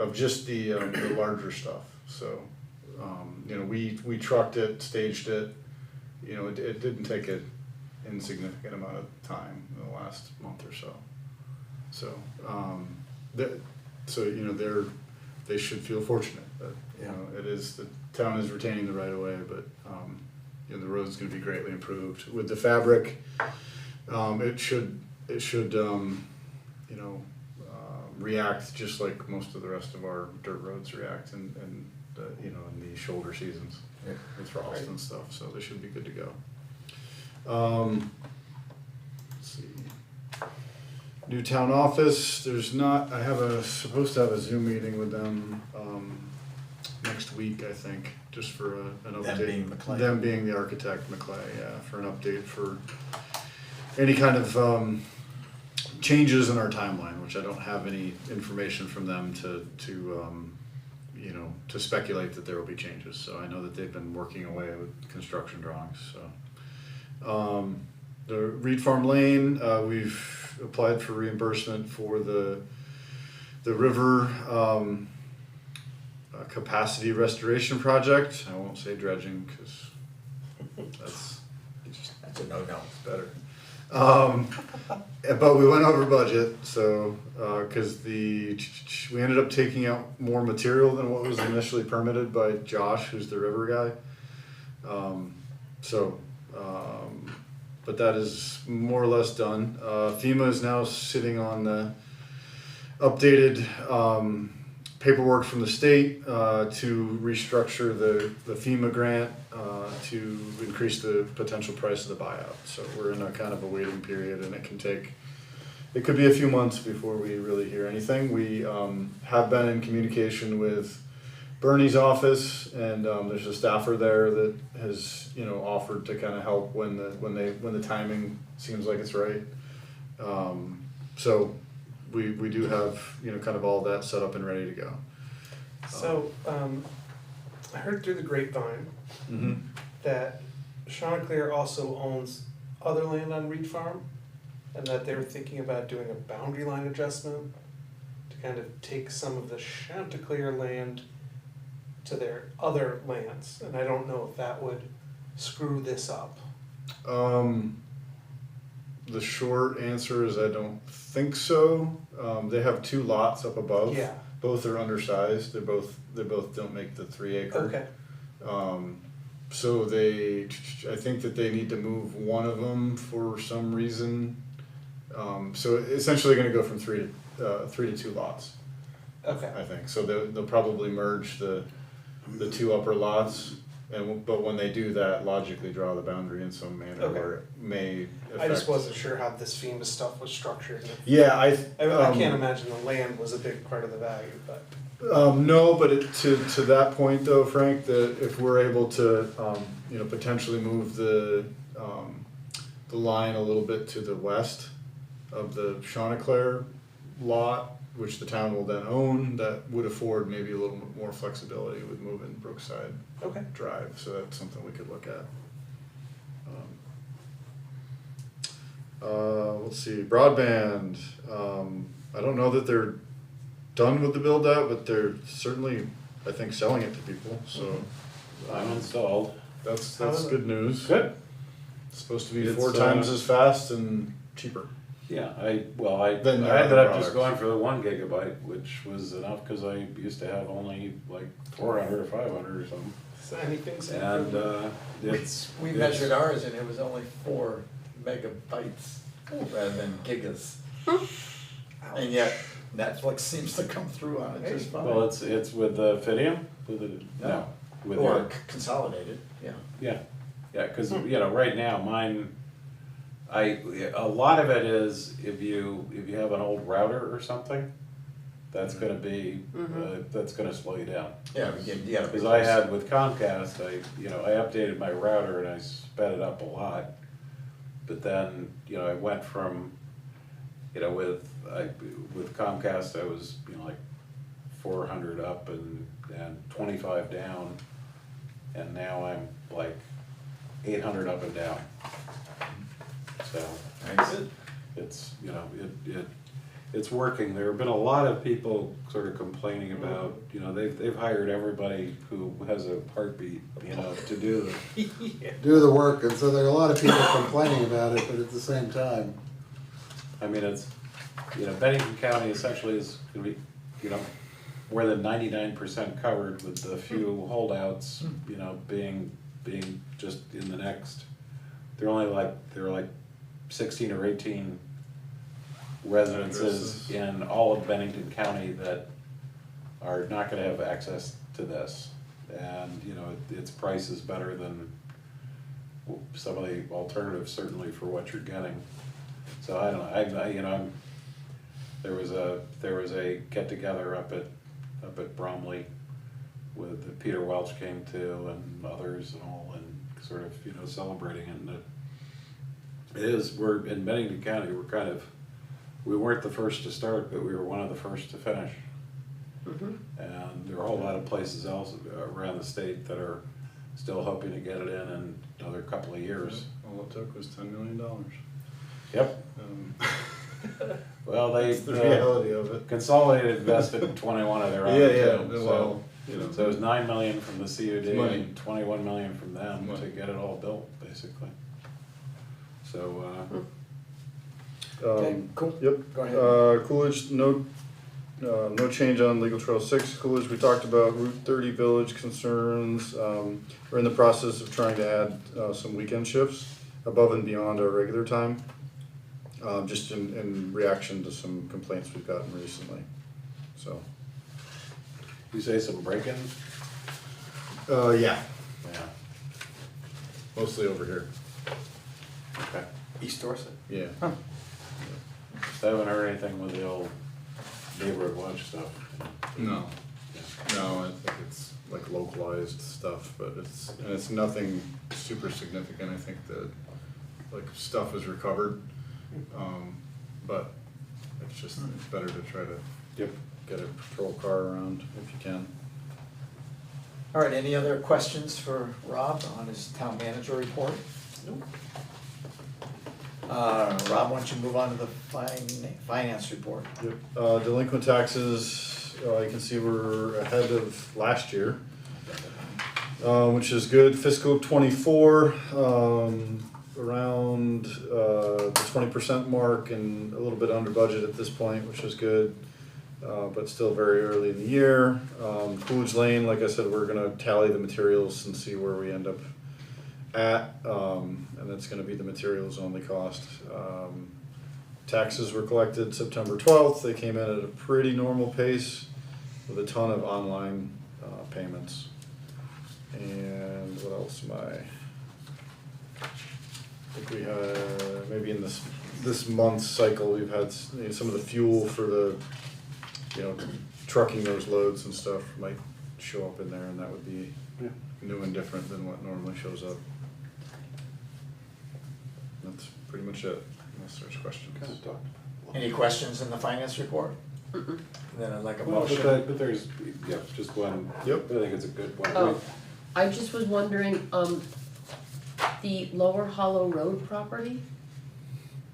of just the larger stuff, so, we trucked it, staged it, it didn't take an insignificant amount of time in the last month or so. So, they should feel fortunate that, the town is retaining the right of way, but, the road's gonna be greatly improved. With the fabric, it should, react just like most of the rest of our dirt roads react in the shoulder seasons Yeah. with frost and stuff, so they should be good to go. Let's see. New town office, supposed to have a Zoom meeting with them, next week, I think, just for an update. Them being McClay. Them being the architect, McClay, yeah, for an update for any kind of, changes in our timeline, which I don't have any information from them to speculate that there will be changes, so I know that they've been working away with construction drawings, so. The Reed Farm Lane, we've applied for reimbursement for the river, capacity restoration project. I won't say dredging, cause That's a no-no. better. But we went over budget, so, cause we ended up taking out more material than what was initially permitted by Josh, who's the river guy. But that is more or less done. FEMA is now sitting on the updated, paperwork from the state, to restructure the FEMA grant, to increase the potential price of the buyout. So we're in a kind of a waiting period, and it could be a few months before we really hear anything. We have been in communication with Bernie's office, and there's a staffer there that has offered to kind of help when the timing seems like it's right. So we do have kind of all that set up and ready to go. So, I heard through the grapevine that Chanticleer also owns other land on Reed Farm, and that they were thinking about doing a boundary line adjustment kind of take some of the Chanticleer land to their other lands, and I don't know if that would screw this up. The short answer is I don't think so. They have 2 lots up above. Yeah. Both are undersized. They both don't make the 3 acre. Okay, So I think that they need to move one of them for some reason. So essentially going to go from 3 to 2 lots, okay, I think. So they'll probably merge the 2 upper lots, but when they do that, logically draw the boundary in some manner Okay. where it may affect. I just wasn't sure how this FEMA stuff was structured. Yeah, I can't imagine the land was a big part of the value, but. No, but to that point though, Frank, that if we're able to, potentially move the line a little bit to the west of the Chanticleer lot, which the town will then own, that would afford maybe a little bit more flexibility with moving Brookside Okay. Drive, so that's something we could look at. Let's see, broadband, I don't know that they're done with the build out, but they're certainly, I think, selling it to people, so I'm installed. that's How is it? good news. Good. It's supposed to be It's, 4 times as fast and cheaper. Yeah, I Then there are ended other up just products. going for the 1 gigabyte, which was enough, cause I used to have only like 400 or 500 or something. So anything's. And, it's. We it's- measured ours and it was only 4 megabytes rather than gigas. And yet Netflix seems to come through on it just fine. Well, it's with the Fidium, with the, No. with Or your, consolidated, yeah. yeah, cause right now mine, a lot of it is if you have an old router or something, that's gonna be, that's gonna slow you down. Yeah, you gotta. Cause I had with Comcast, I updated my router and I sped it up a lot. But then, I went from, with Comcast, I was, like 400 up and 25 down. And now I'm like 800 up and down. So, Nice. it's, it's working. There have been a lot of people sort of complaining about, they've hired everybody who has a heartbeat, to do do the work, and so there are a lot of people complaining about it, but at the same time, I mean, it's, Bennington County essentially is gonna be, more than 99% covered with the few holdouts, being just in the next, there are like 16 or 18 residences in all of Bennington County that are not gonna have access to this. And, its price is better than some of the alternatives, certainly for what you're getting. So I don't know, there was a get together up at Bromley with Peter Welch came to and others and all, and sort of, celebrating it. And we're in Bennington County, we weren't the first to start, but we were one of the first to finish. And there are a whole lot of places else around the state that are still hoping to get it in another couple of years. All it took was $10 million. Yep. Well, That's the reality of it. Consolidated invested in 21 of their own too, so. Well, So it was 9 million from the It's COD money. and 21 million from them Money. to get it all built, basically. So, Okay, cool. Yep. Go ahead. Coolidge, no change on Legal Trail 6. Coolidge, we talked about Route 30 Village concerns. We're in the process of trying to add some weekend shifts above and beyond our regular time, just in reaction to some complaints we've gotten recently, so. you say some break-ins? Yeah, Yeah, mostly over here, okay. East Dorset. yeah. I haven't heard anything with the old neighborhood watch stuff. No, no, I think it's like localized stuff, but it's nothing super significant. I think that like stuff is recovered, but it's better to try to Yep. get a patrol car around if you can. All right, any other questions for Rob on his town manager report? Nope. Rob, why don't you move on to the finance report? Yep. Delinquent taxes, you can see we're ahead of last year, which is good. Fiscal '24, around the 20% mark and a little bit under budget at this point, which is good. But still very early in the year. Coolidge Lane, like I said, we're gonna tally the materials and see where we end up at, and that's gonna be the materials only cost. Taxes were collected September 12th. They came in at a pretty normal pace with a ton of online payments. And what else am I think we had, maybe in this month's cycle, we've had some of the fuel for the, trucking those loads and stuff might show up in there, and that would be new and different than what normally shows up. That's pretty much it, unless there's questions. Kind of talked. Any questions in the finance report? Mm-mm. Then I'd like a Well, motion. but there's, just one. Yep. I think it's a good one. Oh, I just was wondering, the Lower Hollow Road property,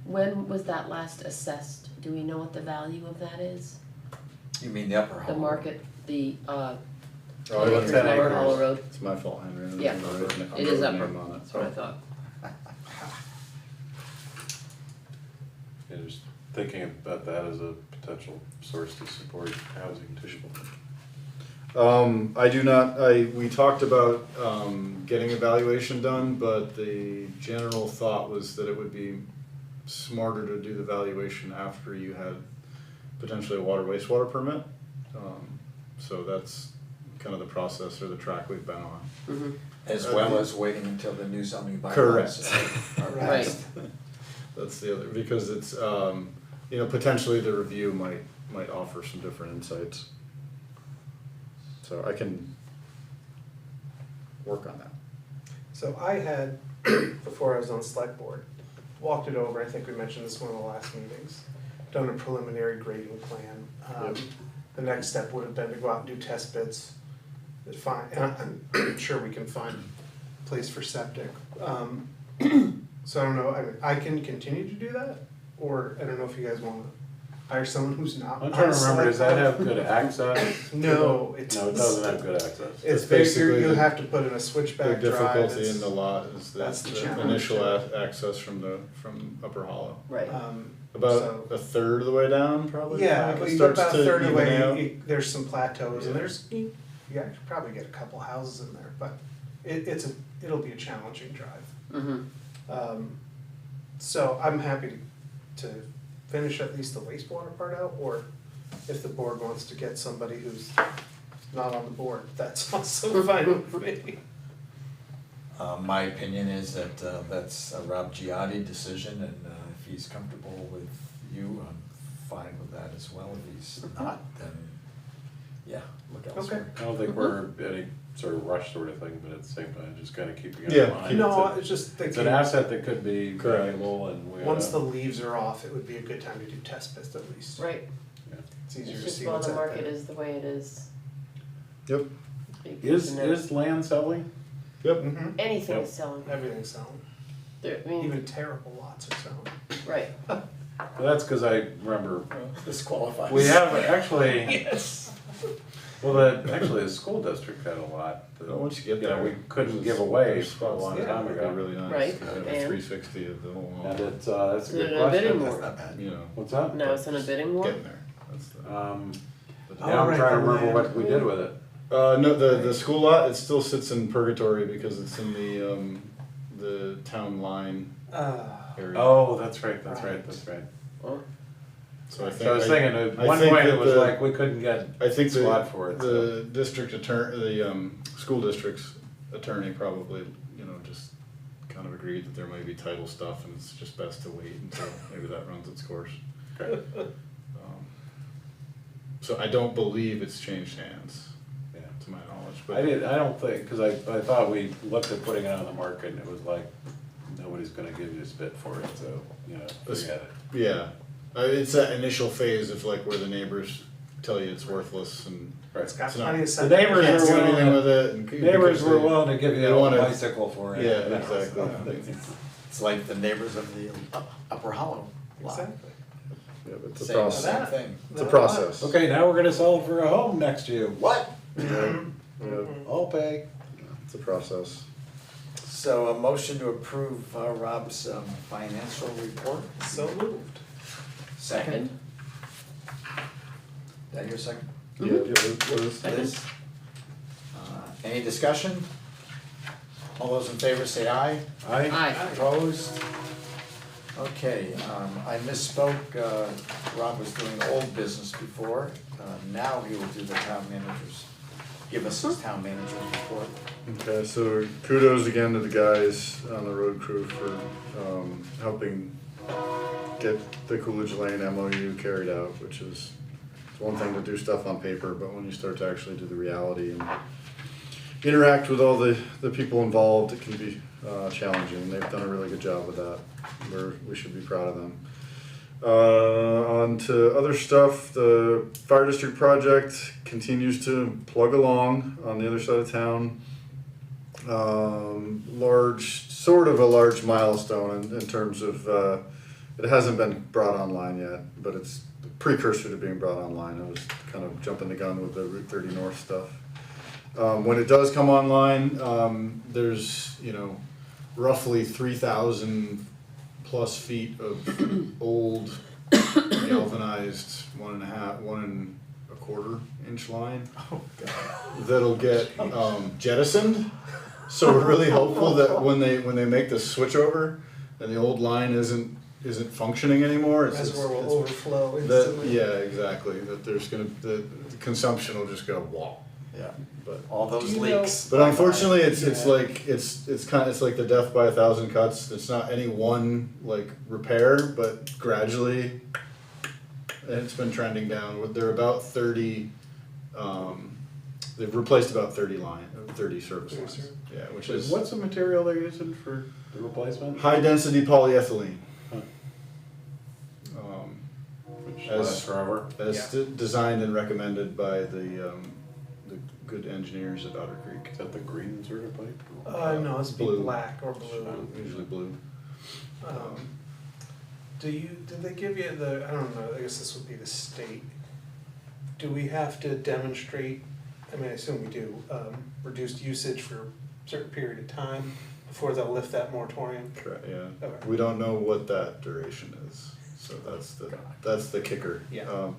when was that last assessed? Do we know what the value of that is? You mean the upper The hall? market, the, Oh, acres, it's Lower Hollow Road, It's my fault, Henry. I didn't Yeah. know there was an it is name upper, on it. that's what I thought. Yeah, just thinking about that as a potential source to support housing too. I do not, we talked about, getting a valuation done, but the general thought was that it would be smarter to do the valuation after you had potentially a water wastewater permit. So that's kind of the process or the track we've been on. Mm-hmm. As well as waiting until the new zoning bylaws Correct. are Right. passed. That's the other, because it's, potentially the review might offer some different insights. So I can work on that. So I had, before I was on select board, walked it over, I think we mentioned this one of the last meetings, done a preliminary grading plan. Yep. The next step would have been to go out and do test bits, and I'm sure we can find a place for septic. So I don't know, I can continue to do that, or I don't know if you guys wanna hire someone who's not. I'm trying to remember, on does that select have good access? board. No, No, it doesn't have good access. It's It's basically, basically you the have to put in a switchback The drive. difficulty It's, in the lot is that's the the challenge. initial access from Upper Hollow. Right. About So- a third of the way down, probably. Yeah, like, but it you go starts about a to third of the even out. way, there's some plateaus, and Yeah. there's, you actually probably get a couple houses in there, but it'll be a challenging drive. Mm-hmm. So I'm happy to finish at least the wastewater part out, or if the board wants to get somebody who's not on the board, that's also fine with me. My opinion is that that's a Rob Giotti decision, and if he's comfortable with you, I'm fine with that as well. If he's not, then, yeah, look elsewhere. I don't think we're any sort of rush sort of thing, but at the same time, just kind of keeping Yeah. in mind. No, it's it's just a- It's thinking, an asset that could be Correct. valuable and we. once the leaves are off, it would be a good time to do test bits at least. Right, It's easier it's to just see while what's the out market there. is the way it is. Yep, You Is can never- is land selling? yep. Mhm. Anything Yep. is selling, Everything's selling, there, I mean, even terrible lots are selling. right, Well, that's because I remember, Disqualified. we have actually, Yes. actually the school district had a lot. that, Well, once you get there. we couldn't there's- give away there's for a spots long that time would be ago. really nice. Right, to have a and- 360 of the whole wall. And it's, that's a Is it good a bidding question. war? That's not bad. You know, What's that? now it's in a bidding war? getting there. That's the. Yeah, Oh, I'm right, trying to the remember what land. we did with it. No, the school lot, it still sits in purgatory because it's in the town line area. Oh, that's right. Right. Well, So I think. So I was thinking, at I one think point that it was the- like, we couldn't get I think squad for it, so. the district attorney, the school district's attorney probably, just kind of agreed that there might be title stuff and it's just best to wait until maybe that runs its course. Okay. So I don't believe it's changed hands, Yeah. to my knowledge, I don't think, cause I thought we looked at putting it on the market and it was like, nobody's gonna give you a spit for it, so, forget it. Yeah, it's that initial phase of like where the neighbors tell you it's worthless and. Right. It's got It's not- plenty of The septic. neighbors Can't are do anything willing, with it. And neighbors because were they- willing to give you they a wanna- bicycle for it. Yeah, exactly. It's like the neighbors of the Upper Hollow lot. Exactly. Yeah, but it's a Same, process. same thing. It's a process. Okay, now we're gonna sell it for a home next to you. What? Yeah, yeah, I'll pay. it's a process. So a motion to approve Rob's financial report. So moved. Second? That your second? Yeah, Liz? Liz? Any discussion? All those in favor say aye. Aye. Opposed? Okay, I misspoke, Rob was doing old business before, now he will do the town managers, give us his town manager's report. Okay, so kudos again to the guys on the road crew for helping get the Coolidge Lane MOU carried out, which is, it's one thing to do stuff on paper, but when you start to actually do the reality and interact with all the people involved, it can be challenging. They've done a really good job with that. We should be proud of them. On to other stuff, the fire district project continues to plug along on the other side of town. Sort of a large milestone in terms of, it hasn't been brought online yet, but it's a precursor to being brought online. I was kind of jumping the gun with the Route 30 North stuff. When it does come online, there's, roughly 3,000 plus feet of old galvanized 1.25 inch line that'll get jettisoned. So we're really hopeful that when they make the switch over and the old line isn't functioning anymore, Reservoir will overflow that, instantly. yeah, exactly. That there's gonna the consumption will just go whoa. Yeah, But all those Do you know- leaks. but unfortunately, it's Yeah. like it's like the death by 1,000 cuts. It's not any one like repair, but gradually, it's been trending down. They're about 30. They've replaced about 30 service lines. Yeah, which is What's the material they're using for the replacement? high density polyethylene. Which as- lasts forever. As designed and recommended by the good engineers at Otter Creek. Is that the green sort of pipe? No, it's be Blue. black or blue. Usually blue. Did they give you I don't know, I guess this would be the state. Do we have to demonstrate, I mean, I assume we do, reduced usage for a certain period of time before they'll lift that moratorium? Correct, yeah. Okay. We don't know what that duration is, so that's the kicker. Yeah.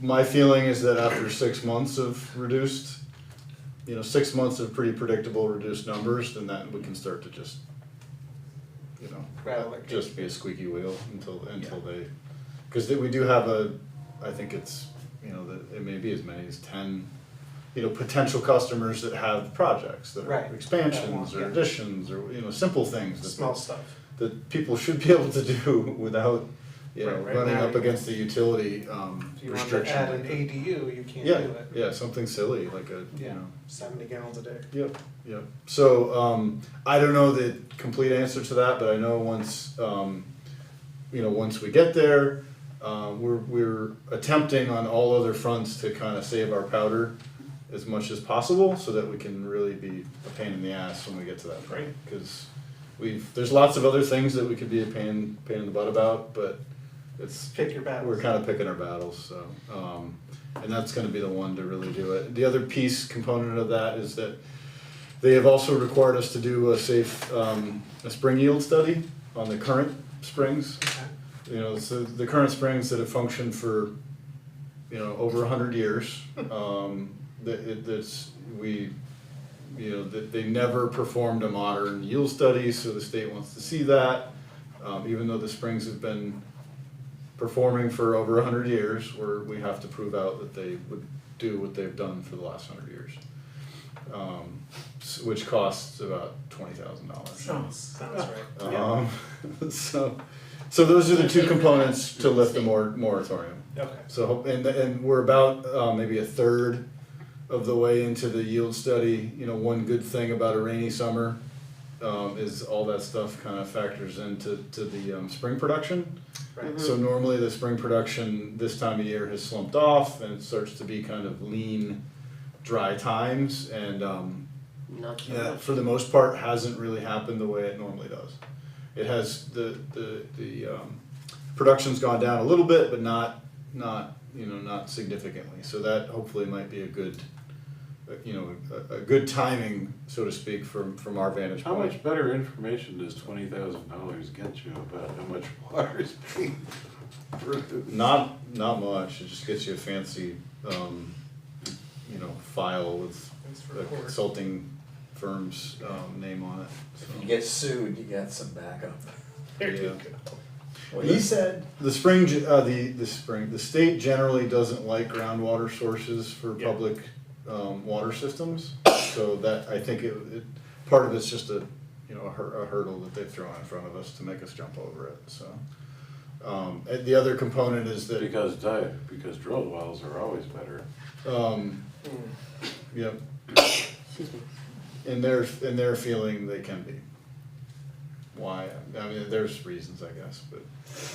My feeling is that after 6 months of reduced, 6 months of pretty predictable reduced numbers, then that we can start to just, Rattle it. just be a squeaky wheel until they, because we do have I think it's, that it may be as many as 10, potential customers that have projects that are Right. expansions Yeah. or additions or, simple things that Small stuff. that people should be able to do without, Right running now up you- against the utility If you want to restriction. add an ADU, you can't Yeah, do it. yeah, something silly like a, Yeah, 70 gallons a day. Yep, yep. So, I don't know the complete answer to that, but I know once, once we get there, we're attempting on all other fronts to kind of save our powder as much as possible so that we can really be a pain in the ass when we get to that point. Cause there's lots of other things that we could be a pain in the butt about, but Pick your battles. we're kind of picking our battles, so, and that's gonna be the one to really do it. The other component of that is that they have also required us to do a spring yield study on the current springs. Okay. So the current springs that have functioned for, over 100 years, that they never performed a modern yield study, so the state wants to see that. Even though the springs have been performing for over 100 years, where we have to prove out that they would do what they've done for the last 100 years. Which costs about $20,000. Sounds right. Yeah. So those are the two components to lift the moratorium. Okay. So, and we're about maybe a third of the way into the yield study. One good thing about a rainy summer is all that stuff kind of factors into the spring production. Right. So normally the spring production this time of year has slumped off and it starts to be kind of lean, dry times, and Not so that much. for the most part hasn't really happened the way it normally does. it has the production's gone down a little bit, but not significantly. So that hopefully might be a good, a good timing, so to speak, from our vantage How point. much better information does $20,000 get you about how much water is being produced? Not much. It just gets you a fancy, file with Thanks for the the report. consulting firm's name on it. If So, you get sued, you get some backup. There you yeah. go. What he said, The state generally doesn't like groundwater sources for Yeah. public water systems. So that, I think part of it's just a hurdle that they've thrown in front of us to make us jump over it, so. And the other component is that, Because drilled wells are always better. yeah, Excuse me. in their feeling, they can be. Why? I mean, there's reasons, I guess, but.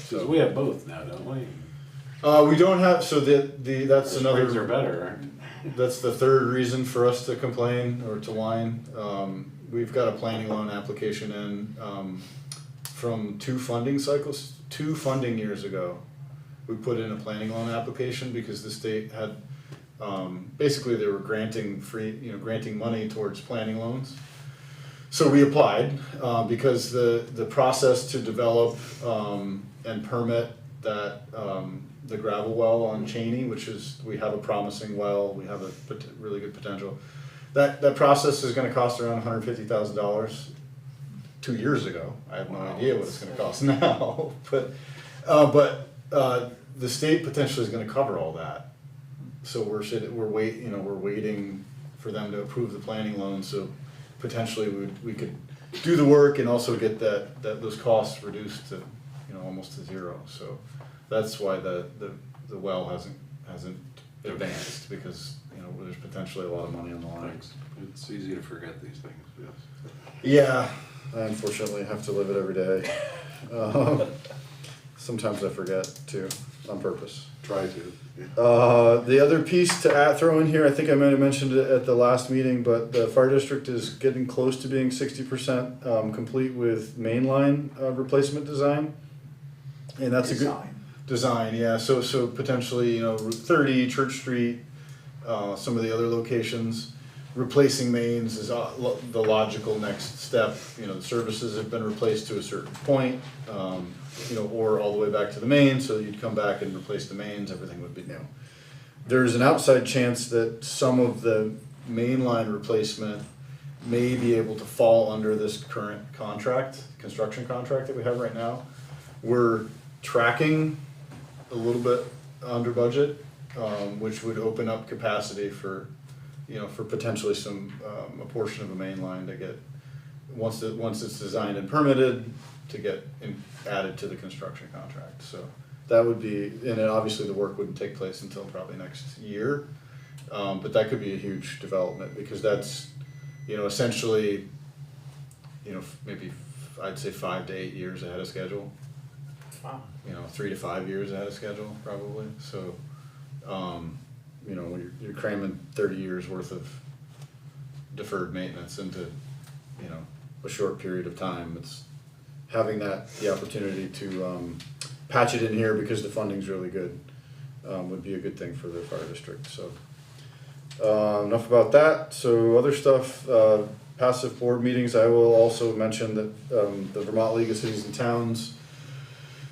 Because we have both now, don't we? We don't have, so that's The springs are another, better, aren't that's the third reason for us to complain or to whine. We've got a planning loan application in, from two funding years ago. We put in a planning loan application because the state had, basically they were granting money towards planning loans. So we applied, because the process to develop, and permit that, the gravel well on Cheney, which is, we have a promising well, we have a really good potential. That process is gonna cost around $150,000. 2 years ago, I have no idea what it's gonna cost now, but the state potentially is gonna cover all that. So we're waiting for them to approve the planning loan, so potentially we could do the work and also get those costs reduced to, almost to zero. So that's why the well hasn't advanced, because, there's potentially a lot of money on the line. Thanks. It's easy to forget these things, yes. Yeah, I unfortunately have to live it every day. Sometimes I forget too, on purpose. Try to. The other piece to throw in here, I think I might have mentioned it at the last meeting, but the fire district is getting close to being 60% complete with mainline replacement design. And that's a good design, yeah. So potentially, Route 30, Church Street, some of the other locations. Replacing mains is the logical next step. The services have been replaced to a certain point, or all the way back to the main, so you'd come back and replace the mains, everything would be new. There's an outside chance that some of the mainline replacement may be able to fall under this current construction contract that we have right now. We're tracking a little bit under budget, which would open up capacity for potentially a portion of a main line to get, once it's designed and permitted, to get added to the construction contract. So that would be, and then obviously the work wouldn't take place until probably next year. But that could be a huge development, because that's, essentially, maybe I'd say 5 to 8 years ahead of schedule. Wow. 3 to 5 years ahead of schedule, probably. So, when you're cramming 30 years worth of deferred maintenance into, a short period of time, it's having the opportunity to patch it in here because the funding's really good, would be a good thing for the fire district. So, enough about that. So other stuff, passive board meetings, I will also mention that the Vermont League of Cities and Towns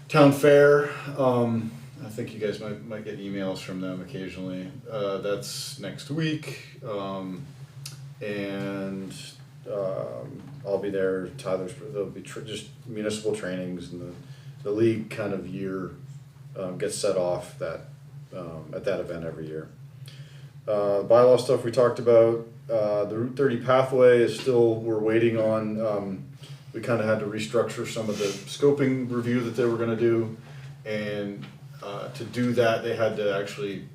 Town Fair, I think you guys might get emails from them occasionally. That's next week, and I'll be there. There'll be just municipal trainings, and the league kind of year gets set off at that event every year. Bylaw stuff we talked about. The Route 30 pathway is still, we're waiting on. We kind of had to restructure some of the scoping review that they were going to do, and to do that they had to actually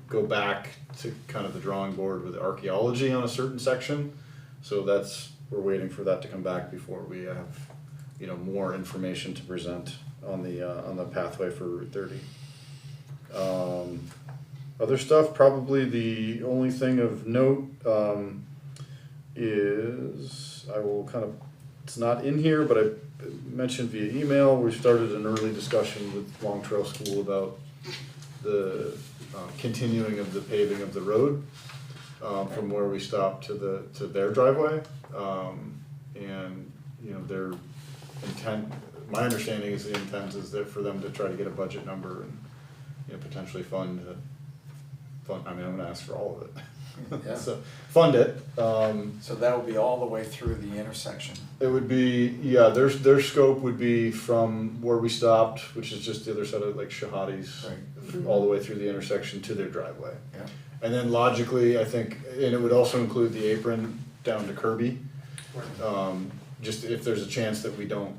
go back to kind of the drawing board with archaeology on a certain section. So we're waiting for that to come back before we have more information to present on the pathway for Route 30. Other stuff, probably the only thing of note is I will kind of it's not in here, but I mentioned via email, we started an early discussion with Long Trail School about the continuing of the paving of the road from where we stopped to their driveway. And, you know, their intent, my understanding is the intent is that for them to try to get a budget number and, you know, potentially fund, I mean, I'm gonna ask for all of it. Yeah. So, fund it. So that would be all the way through the intersection. It would be, yeah, their scope would be from where we stopped, which is just the other side of like Shahadi's, Right. all the way through the intersection to their driveway. Yeah. And then logically, I think, and it would also include the apron down to Kirby. Just if there's a chance that we don't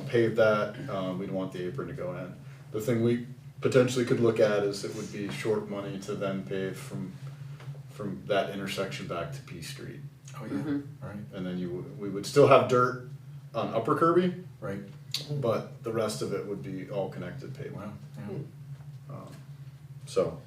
pave that, we don't want the apron to go in. The thing we potentially could look at is it would be short money to then pave from that intersection back to P Street. Oh, yeah, right, And then we would still have dirt on Upper Kirby, right. but the rest of it would be all connected pavement. Wow, yeah. So,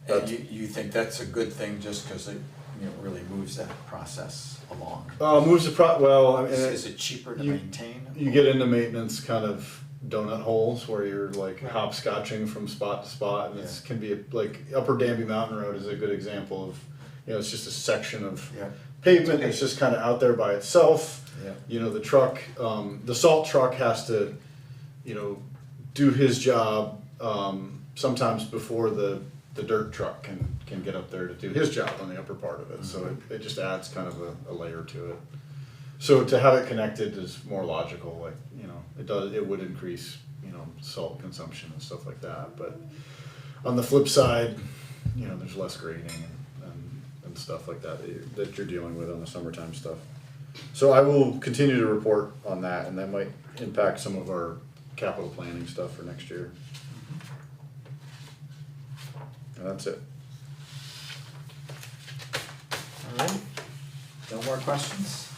And you think that's a good thing just because it, you know, really moves that process along? moves the well, I mean, Is it cheaper to you- maintain? you get into maintenance kind of donut holes where you're like hopscotching from spot to spot, and it can be like Upper Danby Mountain Road is a good example of, you know, it's just a section of Yeah, pavement that's just kind of out there by itself. yeah, You know, the truck, the salt truck has to, you know, do his job, sometimes before the dirt truck can get up there to do his job on the upper part of it, so it just adds kind of a layer to it. So to have it connected is more logical, like, you know, it would increase, you know, salt consumption and stuff like that, but on the flip side, you know, there's less grading and stuff like that that you're dealing with on the summertime stuff. So I will continue to report on that, and that might impact some of our capital planning stuff for next year. And that's it. all right. No more questions?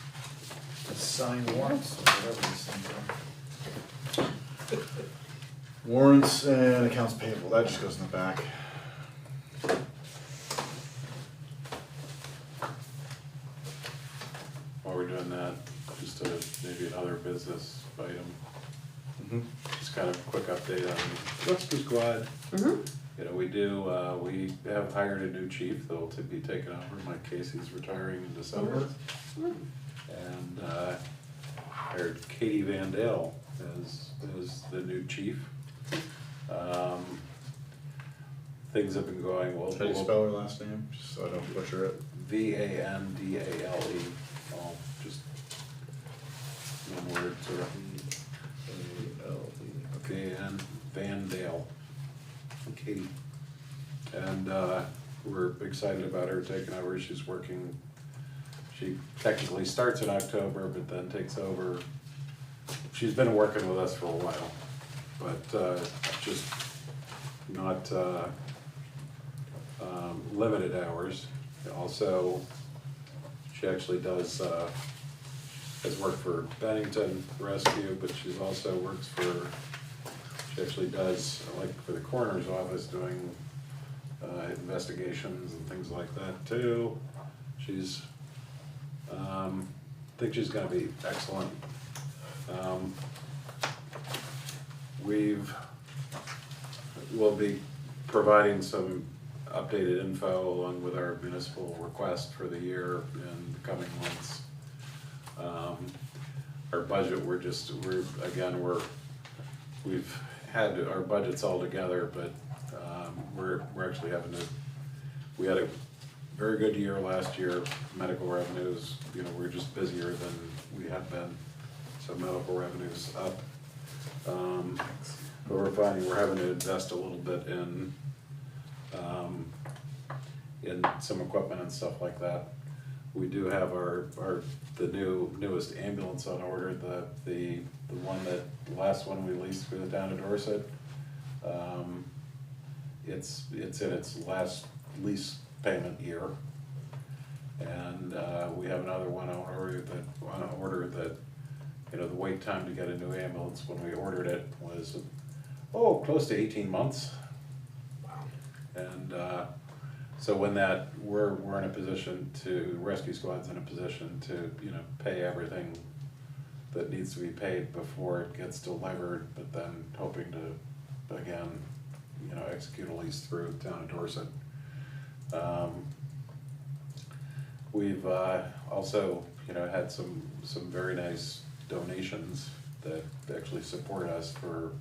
Let's sign warrants or whatever these things are. Warrants and accounts payable, that just goes in the back. While we're doing that, just maybe another business item, just kind of a quick update on the rescue squad. You know, we have hired a new chief, they'll be taking over, Mike Casey's retiring in December. And hired Katie Van Dale as the new chief. Things have been going well. How do you spell her last name, just so I don't butcher it? Vandale, all just one word, sort of. Okay, and Van Dale, Katie. And we're excited about her taking over. She's working, she technically starts in October, but then takes over. She's been working with us for a while, but just not limited hours. Also, she actually has worked for Bennington Rescue, but she's also works for, she actually does, like for the coroner's office, doing investigations and things like that too. She's, I think she's gonna be excellent. We'll be providing some updated info along with our municipal request for the year in the coming months. Our budget, we've had our budgets all together, but we're actually we had a very good year last year, medical revenues, you know, we're just busier than we have been, so medical revenues up. But we're finding we're having to invest a little bit in some equipment and stuff like that. We do have the newest ambulance on order, the last one we leased for the town of Dorset. It's in its last lease payment year, and we have another one on order that you know, the wait time to get a new ambulance when we ordered it was close to 18 months. Wow. And so when we're in a position to, rescue squad's in a position to, you know, pay everything that needs to be paid before it gets delivered, but then hoping to, again, you know, execute a lease through the town of Dorset. We've also, you know, had some very nice donations that actually support us for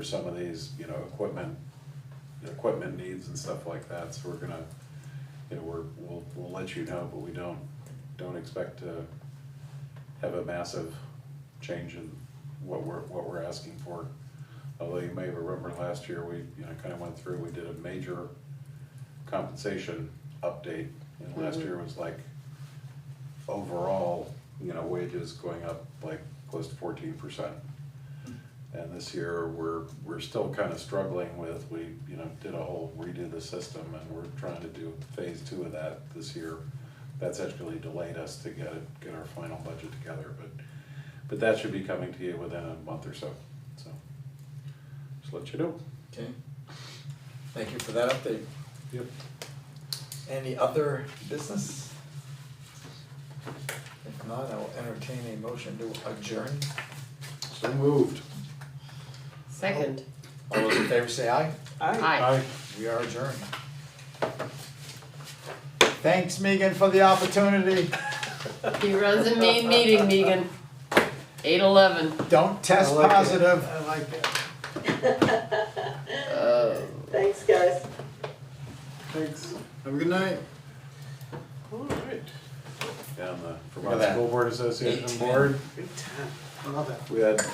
some of these, you know, equipment needs and stuff like that. So we're gonna, you know, we'll let you know, but we don't expect to have a massive change in what we're asking for. Although you may remember last year, we, you know, kind of went through, we did a major compensation update. And last year was like, overall, you know, wages going up like close to 14%. And this year, we're still kind of struggling with, we, you know, did a whole redo the system, and we're trying to do phase 2 of that this year. That's actually delayed us to get our final budget together, but that should be coming to you within a month or so. So, just let you know. Okay. Thank you for that update. Yep. Any other business? If not, I will entertain a motion to adjourn. So moved. Second. All those in favor say aye. Aye. We are adjourned. Thanks, Megan, for the opportunity. He runs a mean meeting, Megan. 8:11. Don't test I like it. positive. I like it. Thanks, guys. Thanks. Have a good night. All right. Down the Look at Vermont that. School Board Association 8:10. Board, Big time. I love it. we had